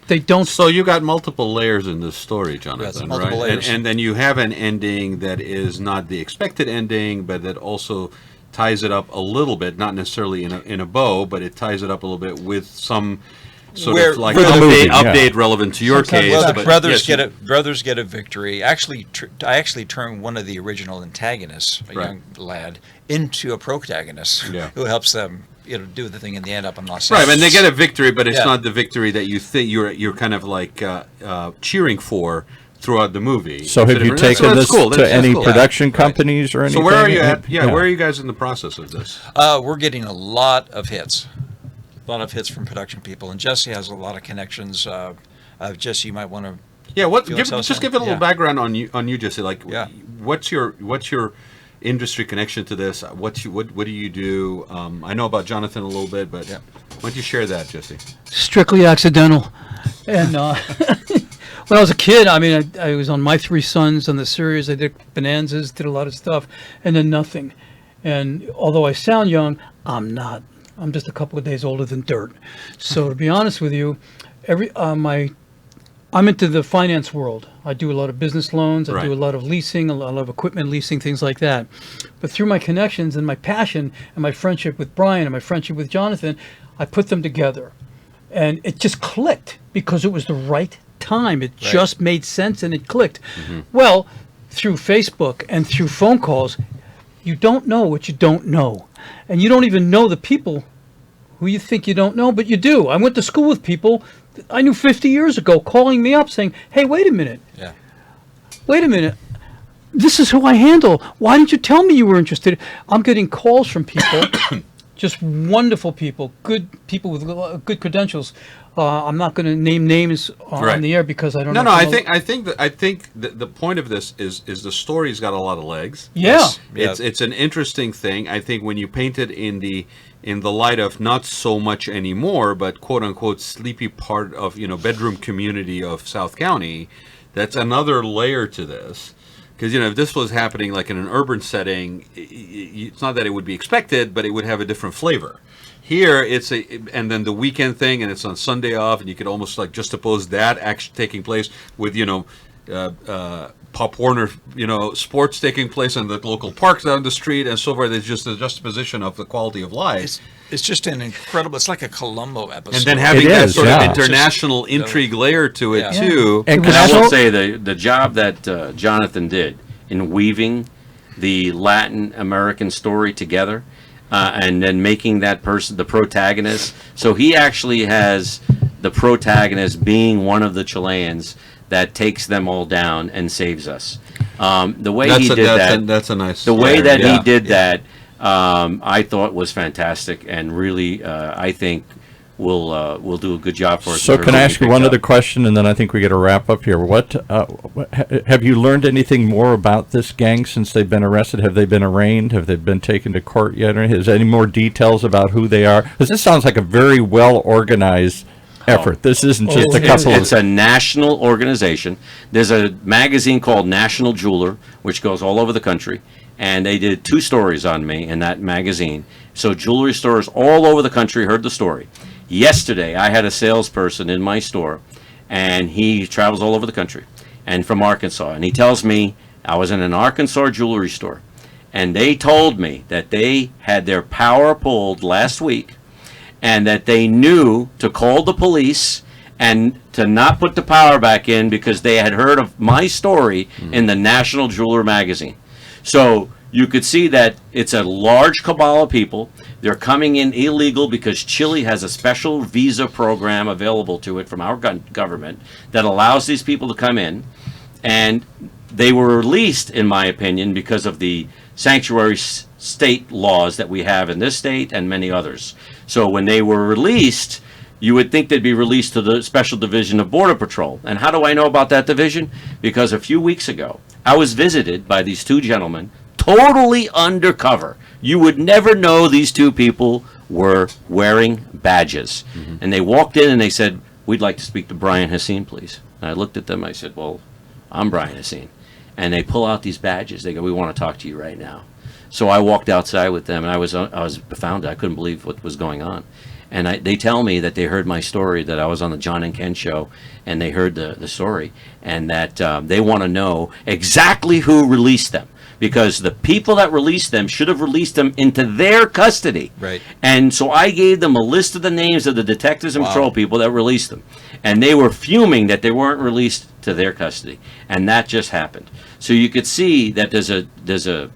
Speaker 5: They don't.
Speaker 2: So you got multiple layers in this story, Jonathan,
Speaker 4: multiple
Speaker 2: right?
Speaker 4: layers.
Speaker 2: And then you have an ending that is not the expected ending, but that also ties it up a little bit, not necessarily in a bow, but it ties it up a little bit with some sort of like update relevant to your case.
Speaker 4: Well, the
Speaker 2: but
Speaker 4: brothers get a victory. Actually, I actually turned one of the original antagonists, a young lad, into a protagonist who helps them do the thing in the end up in Los Angeles.
Speaker 2: Right, and they get a victory, but it's not the victory that you think you're kind of like cheering for throughout the movie.
Speaker 3: So have you taken this to any production companies or anything?
Speaker 2: So where are you at? Where are you guys in the process of this?
Speaker 4: We're getting a lot of hits. lot of hits from production people, and Jesse has a lot of connections. Jesse, you might want to.
Speaker 2: Yeah,
Speaker 4: Give it
Speaker 2: give it a little background on you, Jesse. Like,
Speaker 4: Yeah.
Speaker 2: what's your industry connection to this? What do you do? I know about Jonathan a little bit, but
Speaker 4: Yeah.
Speaker 2: why don't you share that, Jesse?
Speaker 5: Strictly accidental. And when I was a kid, I mean, I was on My Three Sons on the series. I did Bonanzas, did a lot of stuff, and then nothing. And although I sound young, I'm not. I'm just a couple of days older than dirt. So to be honest with you, I'm into the finance world. I do a lot of business loans. I
Speaker 2: Right.
Speaker 5: do a lot of leasing, a lot of equipment leasing, things like that. But through my connections and my passion and my friendship with Brian and my friendship with Jonathan, I put them together. And it just clicked because it was the right time. It just made sense and it clicked. Well, through Facebook and through phone calls, you don't know what you don't know. And you don't even know the people who you think you don't know, but you do. I went to school with people that I knew 50 years ago calling me up saying, hey, wait a minute.
Speaker 4: Yeah.
Speaker 5: Wait a minute. This is who I handle. Why didn't you tell me you were interested? I'm getting calls from people, just wonderful people, good people with good credentials. I'm not going to name names
Speaker 2: Right.
Speaker 5: on the air because I don't
Speaker 2: No,
Speaker 5: know.
Speaker 2: no. I think the point of this is the story's got a lot of legs.
Speaker 5: Yeah.
Speaker 4: Yes.
Speaker 2: It's an interesting thing. I think when you paint it in the light of not so much anymore, but quote unquote sleepy part of bedroom community of South County, that's another layer to this. Because if this was happening like in an urban setting, it's not that it would be expected, but it would have a different flavor. Here and then the weekend thing, and it's on Sunday off, and you could almost like juxtapose that action taking place with Pop Warner, sports taking place in the local parks down the street and so forth. It's just a juxtaposition of the quality of life.
Speaker 4: It's just an incredible. It's like a Columbo episode.
Speaker 2: And then having
Speaker 3: It
Speaker 2: that
Speaker 3: is,
Speaker 2: sort
Speaker 3: yeah.
Speaker 2: of international intrigue layer to it
Speaker 4: Yeah.
Speaker 2: too.
Speaker 3: And
Speaker 6: And I will
Speaker 3: also-
Speaker 6: say the job that Jonathan did in weaving the Latin American story together, and then making that person the protagonist. So he actually has the protagonist being one of the Chileans that takes them all down and saves us. The way he did that,
Speaker 2: That's a nice.
Speaker 6: the way
Speaker 2: layer,
Speaker 6: that
Speaker 2: yeah.
Speaker 6: he did that, I thought was fantastic, and really, I think will do a good job for us.
Speaker 3: So
Speaker 6: if
Speaker 3: can I
Speaker 6: everybody
Speaker 3: ask you
Speaker 6: picks
Speaker 3: one
Speaker 6: up.
Speaker 3: other question, and then I think we got to wrap up here. Have you learned anything more about this gang since they've been arrested? Have they been arraigned? Have they been taken to court yet? Or is there any more details about who they are? Because this sounds like a very well organized effort. This isn't just a couple
Speaker 6: It's
Speaker 3: of.
Speaker 6: a national organization. There's a magazine called National Jeweler, which goes all over the country, and they did 2 stories on me in that magazine. So jewelry stores all over the country heard the story. Yesterday, I had a salesperson in my store, and he travels all over the country, and from Arkansas, and he tells me, I was in an Arkansas jewelry store, and they told me that they had their power pulled last week, and that they knew to call the police and to not put the power back in because they had heard of my story in the National Jeweler magazine. So you could see that it's a large cabal of people. They're coming in illegal because Chile has a special visa program available to it from our government that allows these people to come in. And they were released, in my opinion, because of the sanctuary state laws that we have in this state and many others. So when they were released, you would think they'd be released to the Special Division of Border Patrol. And how do I know about that division? Because a few weeks ago, I was visited by these 2 gentlemen, totally undercover. You would never know these 2 people were wearing badges. And they walked in and they said, we'd like to speak to Brian Hassine, please. And I looked at them, I said, well, I'm Brian Hassine. And they pull out these badges. They go, we want to talk to you right now. So I walked outside with them, and I was befounded. I couldn't believe what was going on. And they tell me that they heard my story, that I was on the John and Ken show, and they heard the story, and that they want to know exactly who released them. Because the people that released them should have released them into their custody.
Speaker 4: Right.
Speaker 6: And so I gave them a list of the names of the detectives and patrol people that released them. And they were fuming that they weren't released to their custody. And that just happened. So you could see that there's a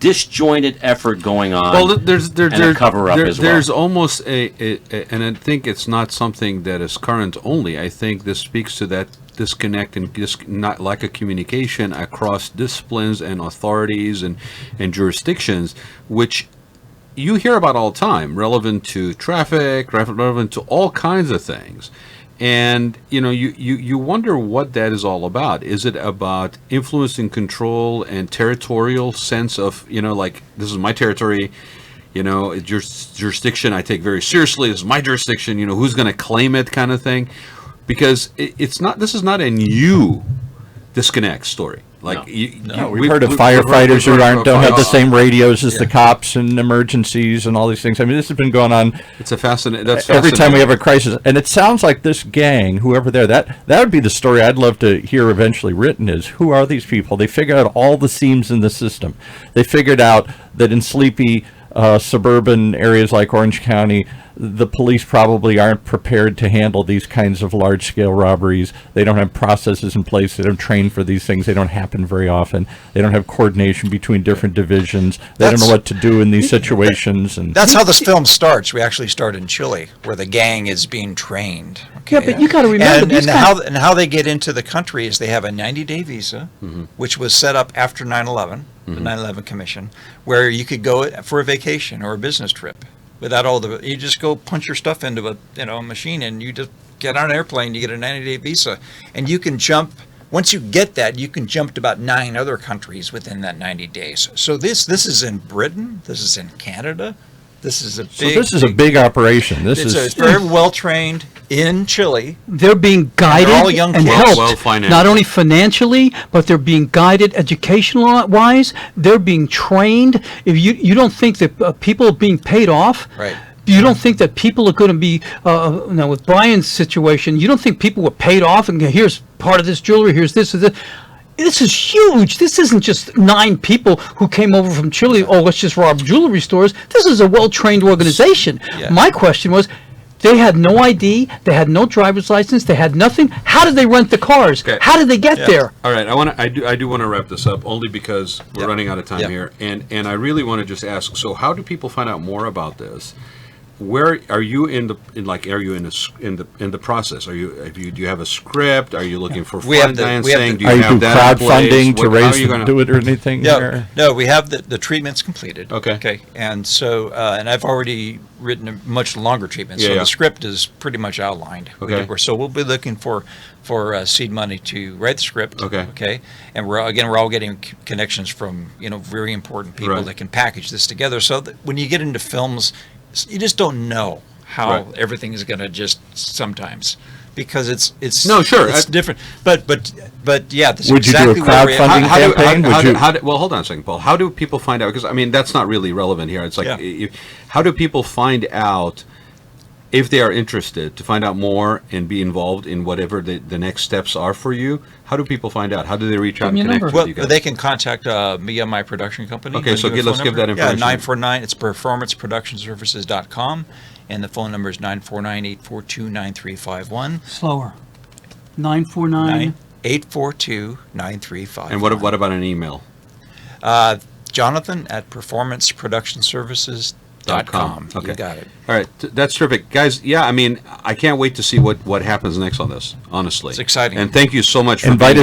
Speaker 6: disjointed effort going on.
Speaker 2: Well, there's
Speaker 6: and a cover-up as well.
Speaker 2: There's almost and I think it's not something that is current only. I think this speaks to that disconnect and not lack of communication across disciplines and authorities and jurisdictions, which you hear about all the time, relevant to traffic, relevant to all kinds of things. And, you wonder what that is all about. Is it about influence and control and territorial sense of, like, this is my territory, jurisdiction I take very seriously. This is my jurisdiction, who's going to claim it kind of thing? Because this is not a new disconnect story. Like,
Speaker 3: we've heard of firefighters who don't have the same radios as the cops and emergencies and all these things. I mean, this has been going on.
Speaker 2: It's fascinating.
Speaker 3: Every time we have a crisis, and it sounds like this gang, whoever that would be the story I'd love to hear eventually written. Is who are these people? They figured out all the seams in the system. They figured out that in sleepy suburban areas like Orange County, the police probably aren't prepared to handle these kinds of large-scale robberies. They don't have processes in place. They don't train for these things. They don't happen very often. They don't have coordination between different divisions. They don't know what to do in these situations. And
Speaker 4: that's how this film starts. We actually start in Chile, where the gang is being trained. Okay?
Speaker 5: Yeah, but you got to remember
Speaker 4: how they get into the country is they have a 90-day visa, which was set up after 9/11, the 9/11 Commission, where you could go for a vacation or a business trip. Without you just go punch your stuff into a machine, and you just get on an airplane. You get a 90-day visa, and you can jump. Once you get that, you can jump to about 9 other countries within that 90 days. So this is in Britain. This is in Canada. This is a
Speaker 3: big operation.
Speaker 4: It's very well trained in Chile.
Speaker 5: They're being guided
Speaker 4: all young
Speaker 5: and
Speaker 4: kids.
Speaker 5: helped, not only financially, but they're being guided educational-wise. They're being trained. If you don't think that people are being paid off,
Speaker 4: right?
Speaker 5: You don't think that people are going to be, with Brian's situation, you don't think people were paid off and here's part of this jewelry, here's this or this. This is huge. This isn't just 9 people who came over from Chile. Oh, let's just rob jewelry stores. This is a well-trained organization. Yeah. My question was, they had no ID. They had no driver's license. They had nothing. How did they rent the cars? Okay. How did they get there?
Speaker 2: All right. I do want to wrap this up only because we're running out of time here, and I really want to just ask. So, how do people find out more about this? Where are you in the process? Do you have a script? Are you looking for financing?
Speaker 3: Do you have crowdfunding to raise do it or anything?
Speaker 4: No, we have the treatments completed.
Speaker 2: Okay.
Speaker 4: And so and I've already written a much longer treatment. So the script is pretty much outlined.
Speaker 2: Okay.
Speaker 4: So we'll be looking for seed money to write the script.
Speaker 2: Okay.
Speaker 4: And we're all getting connections from very important people that can package this together. So that when you get into films, you just don't know how everything is going to just sometimes, because it's it's different. But yeah, this
Speaker 3: would
Speaker 4: exactly
Speaker 3: you do a crowdfunding campaign?
Speaker 2: Well, hold on a second, Paul. How do people find out? Because that's not really relevant here. It's like, how do people find out if they are interested to find out more and be involved in whatever the next steps are for you? How do people find out? How do they reach out and connect with you guys?
Speaker 4: They can contact me and my production company.
Speaker 2: Okay, so let's give that information.
Speaker 4: Yeah, 949. It's performanceproductionservices.com, and the phone number is 949-842-9351.
Speaker 5: Slower. 949.
Speaker 4: 842-9351.
Speaker 2: And what about an email?
Speaker 4: Jonathan at performanceproductionservices.com.
Speaker 2: Okay.
Speaker 4: You got it.
Speaker 2: All right. That's terrific. Guys, I can't wait to see what happens next on this, honestly.
Speaker 4: It's exciting.
Speaker 2: And thank you so much for
Speaker 3: being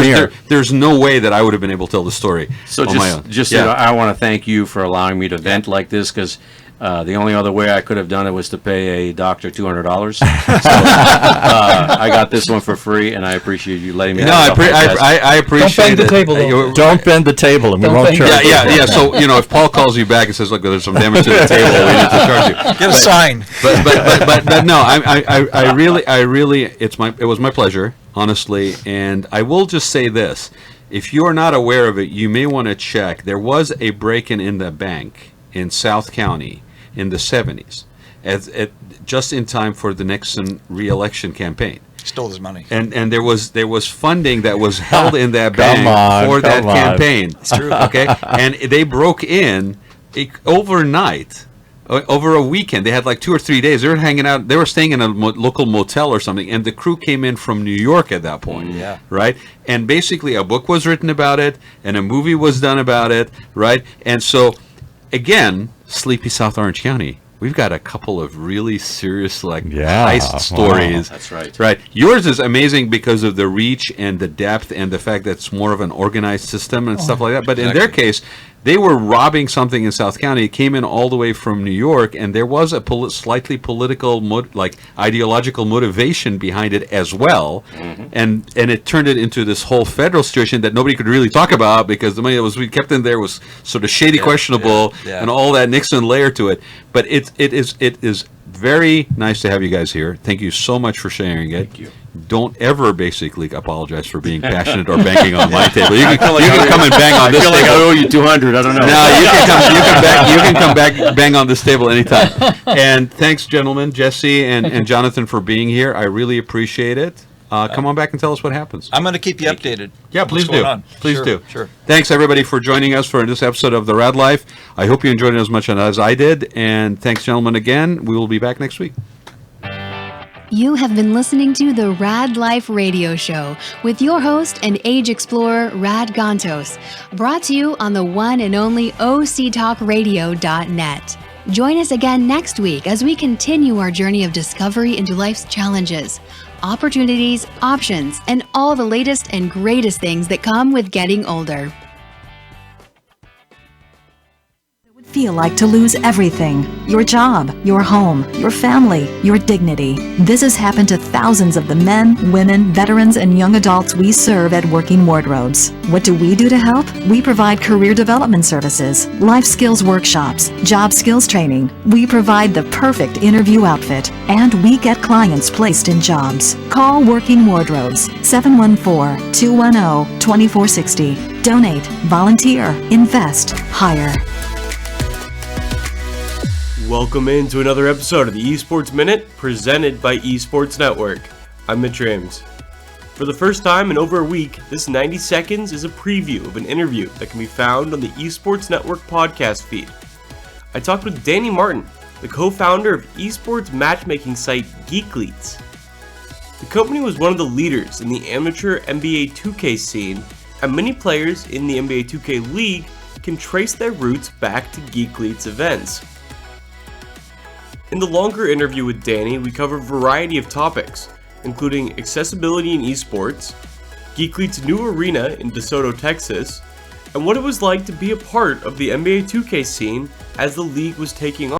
Speaker 3: here.
Speaker 2: There's no way that I would have been able to tell the story on my own.
Speaker 6: I want to thank you for allowing me to vent like this, because the only other way I could have done it was to pay a doctor $200. So I got this one for free, and I appreciate you letting me.
Speaker 2: I appreciate.
Speaker 5: Don't bend the table. Though.
Speaker 3: Don't bend the table, and we won't charge.
Speaker 2: Yeah. So if Paul calls you back and says, "Look, there's some damage to the table, we need to charge you,"
Speaker 4: get a sign.
Speaker 2: But no, I really, it was my pleasure, honestly, and I will just say this: if you are not aware of it, you may want to check. There was a break-in in the bank in South County in the 70s, just in time for the Nixon re-election campaign.
Speaker 4: Stole his money.
Speaker 2: And there was funding that was held in that bank for that campaign.
Speaker 4: It's true.
Speaker 2: Okay, and they broke in overnight, over a weekend. They had like 2 or 3 days. They were hanging out. They were staying in a local motel or something, and the crew came in from New York at that point. Right. And basically, a book was written about it, and a movie was done about it. Right. And so, again, sleepy South Orange County. We've got a couple of really serious heist stories.
Speaker 6: That's right.
Speaker 2: Right. Yours is amazing because of the reach and the depth and the fact that it's more of an organized system and stuff like that. But in their case, they were robbing something in South County. It came in all the way from New York, and there was a slightly political, ideological motivation behind it as well. And it turned it into this whole federal situation that nobody could really talk about because the money that was we kept in there was sort of shady, questionable, and all that Nixon layer to it. But it is very nice to have you guys here. Thank you so much for sharing it.
Speaker 3: Thank you.
Speaker 2: Don't ever basically apologize for being passionate or banging on my table. You can come and bang on this table.
Speaker 6: I feel like I owe you 200. I don't know.
Speaker 2: No, you can come back, bang on this table anytime. And thanks, gentlemen, Jesse and Jonathan, for being here. I really appreciate it. Come on back and tell us what happens.
Speaker 4: I'm going to keep you updated.
Speaker 2: Yeah, please
Speaker 4: What's
Speaker 2: do.
Speaker 4: going on.
Speaker 2: Please
Speaker 4: Sure,
Speaker 2: do.
Speaker 4: Sure.
Speaker 2: Thanks, everybody, for joining us for this episode of the Raad Life. I hope you enjoyed it as much as I did. And thanks, gentlemen, again. We will be back next week.
Speaker 1: You have been listening to the Raad Life radio show with your host and age explorer, Raad Gantos, brought to you on the one and only OCTalkRadio.net. Join us again next week as we continue our journey of discovery into life's challenges, opportunities, options, and all the latest and greatest things that come with getting older.
Speaker 7: Feel like to lose everything: your job, your home, your family, your dignity. This has happened to thousands of the men, women, veterans, and young adults we serve at Working Wardrobes. What do we do to help? We provide career development services, life skills workshops, job skills training. We provide the perfect interview outfit, and we get clients placed in jobs. Call Working Wardrobes, 714-210-2460. Donate, volunteer, invest, hire.
Speaker 8: Welcome into another episode of the Esports Minute, presented by Esports Network. I'm Mitch Rames. For the first time in over a week, this 90 seconds is a preview of an interview that can be found on the Esports Network podcast feed. I talked with Danny Martin, the co-founder of esports matchmaking site Geekleets. The company was one of the leaders in the amateur NBA 2K scene, and many players in the NBA 2K League can trace their roots back to Geekleets events. In the longer interview with Danny, we cover a variety of topics, including accessibility in esports, Geekleets' new arena in DeSoto, Texas, and what it was like to be a part of the NBA 2K scene as the league was taking off.